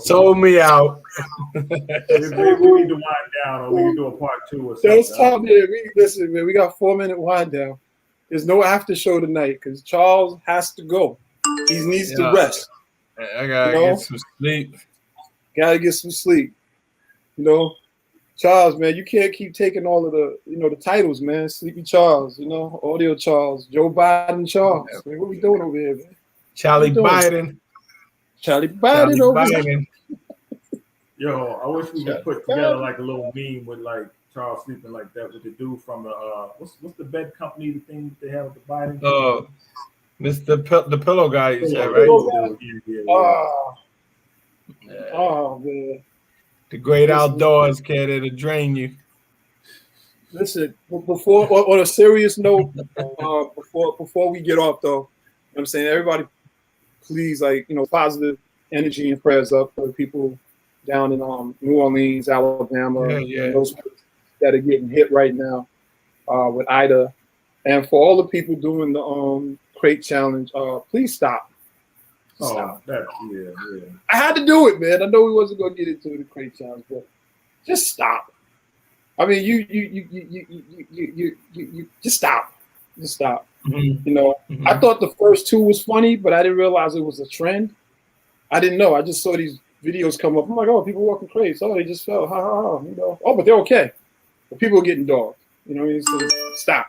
Sold me out. Maybe we need to wind down, or we can do a part 2 or something. That's time there. Listen, man, we got 4-minute wind down. There's no after show tonight because Charles has to go. He needs to rest. I gotta get some sleep. Gotta get some sleep. You know, Charles, man, you can't keep taking all of the, the titles, man. Sleepy Charles, Audio Charles, Joe Biden Charles. Man, what we doing over here, man? Charlie Biden. Charlie Biden over here. Yo, I wish we could put together like a little meme with like Charles sleeping like that with the dude from the what's the bed company, the thing they have with the Biden? The pillow guy you said, right? Oh man. The great outdoors, kid, it'll drain you. Listen, before on a serious note, before we get off though, I'm saying everybody please positive energy and prayers up for the people down in New Orleans, Alabama, those that are getting hit right now with Ida, and for all the people doing the crate challenge, please stop. Stop. Yeah. I had to do it, man. I know we wasn't gonna get into the crate challenge, but just stop. I mean, you just stop. Just stop. Mm-hmm. I thought the first 2 was funny, but I didn't realize it was a trend. I didn't know. I just saw these videos come up. I'm like, oh, people walking crazy. Oh, they just fell. Ha ha ha. Oh, but they're okay. But people are getting dogged. So stop.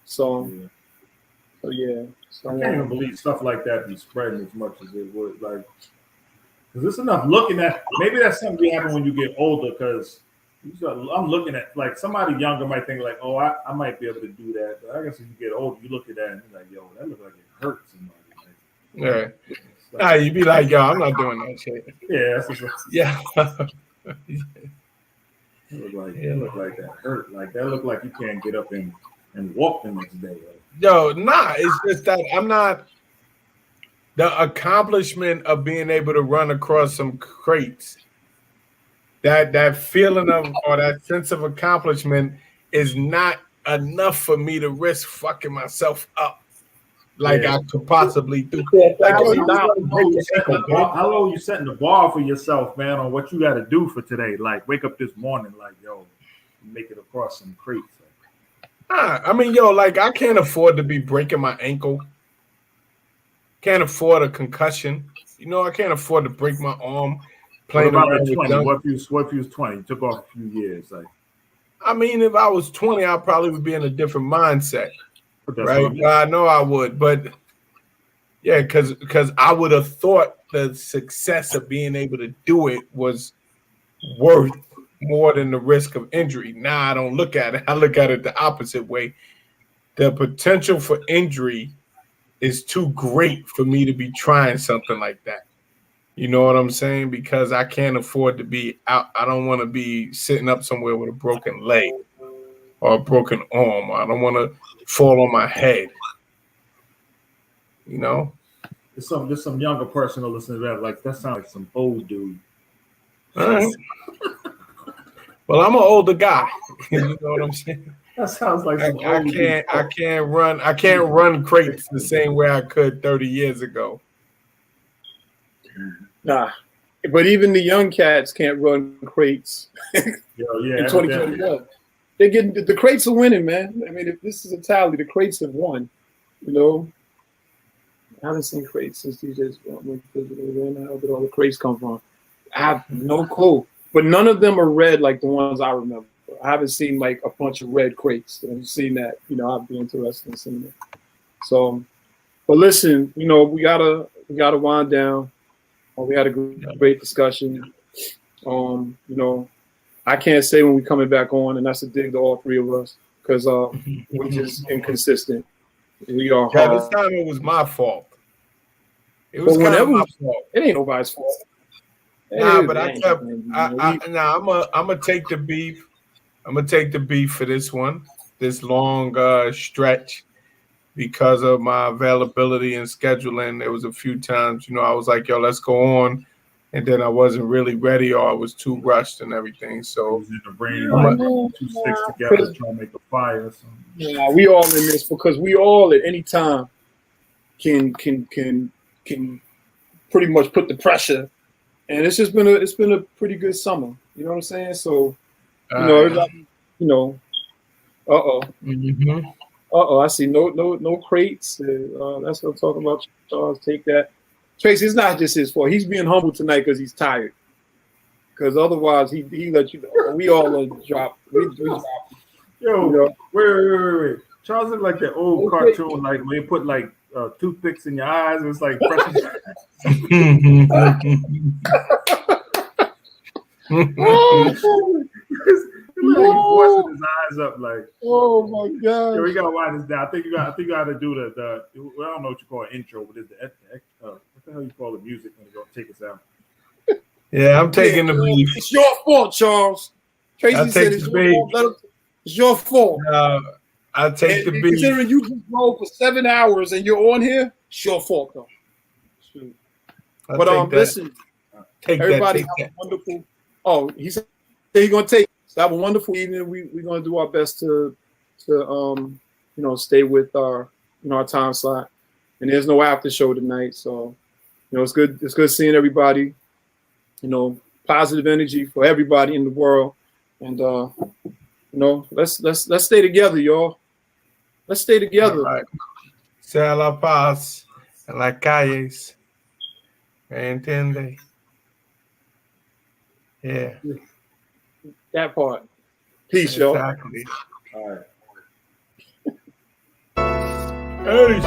So yeah. So, I can't even believe stuff like that be spreading as much as it would. Like, because it's enough looking at. Maybe that's something that happen when you get older. Because I'm looking at like somebody younger might think like, oh, I might be able to do that. But I guess if you get older, you look at that and you're like, yo, that looks like it hurts. Yeah. You'd be like, yo, I'm not doing that shit. Yeah. Yeah. It look like that hurt. Like that look like you can't get up and walk the next day. Yo, it's just that I'm not the accomplishment of being able to run across some crates. That feeling of or that sense of accomplishment is not enough for me to risk fucking myself up like I could possibly do. How low you setting the bar for yourself, man, on what you got to do for today? Like wake up this morning, like yo, make it across some crates. I mean, yo, like I can't afford to be breaking my ankle. Can't afford a concussion. I can't afford to break my arm. What about at 20? What if you was 20? You took off a few years. Like, I mean, if I was 20, I probably would be in a different mindset, right? But I know I would. But yeah, because I would have thought the success of being able to do it was worth more than the risk of injury. Now I don't look at it. I look at it the opposite way. The potential for injury is too great for me to be trying something like that. You know what I'm saying? Because I can't afford to be out. I don't want to be sitting up somewhere with a broken leg or a broken arm. I don't want to fall on my head. There's some younger person to listen to that. Like that sounds like some old dude. All right. Well, I'm an older guy. You know what I'm saying? That sounds like some I can't run crates the same way I could 30 years ago. Nah, but even the young cats can't run crates. In 2021, they're getting the crates are winning, man. I mean, if this is a tally, the crates have won. I haven't seen crates since DJs went digital. Where the hell did all the crates come from? I have no clue. But none of them are red like the ones I remember. I haven't seen like a bunch of red crates. I've seen that. I'd be interested in seeing it. So, but listen, we gotta wind down. We had a great discussion. I can't say when we're coming back on, and that's a dig to all three of us because we're just inconsistent. We are hard. This time it was my fault. It was kind of my fault. It ain't nobody's fault. But I kept. I'm gonna take the beef. I'm gonna take the beef for this one, this long stretch. Because of my availability and scheduling, there was a few times, I was like, yo, let's go on. And then I wasn't really ready or I was too rushed and everything. So in the rain, like 2 sticks together trying to make a fire or something. Yeah, we all in this because we all at any time can pretty much put the pressure. And it's been a pretty good summer. You know what I'm saying? So everybody, Mm-hmm. I see no crates. That's what I'm talking about. Charles, take that. Tracy, it's not just his fault. He's being humble tonight because he's tired. Because otherwise, he let you know. We all drop. We drop. Yo, wait. Charles is like that old cartoon, like when you put like toothpicks in your eyes. It's like pressing. Like forcing his eyes up, like. Oh my god! Yo, we gotta wind this down. I think you got to do the. Well, I don't know what you call an intro, but it's what the hell you call the music when you go take us out? Yeah, I'm taking the beef. It's your fault, Charles. Tracy said it's your fault. It's your fault. I take the beef. Considering you just drove for 7 hours and you're on here, it's your fault though. Shoot. But listen, everybody have a wonderful. Oh, he said he's gonna take. So have a wonderful evening. We're gonna do our best to stay with our our time slot. And there's no after show tonight, so it's good. It's good seeing everybody. Positive energy for everybody in the world, and let's stay together, y'all. Let's stay together. Right. Sea la paz en las calles. ¿Me entiende? Yeah. That part. Peace, y'all. Exactly. All right. Peace.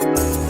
You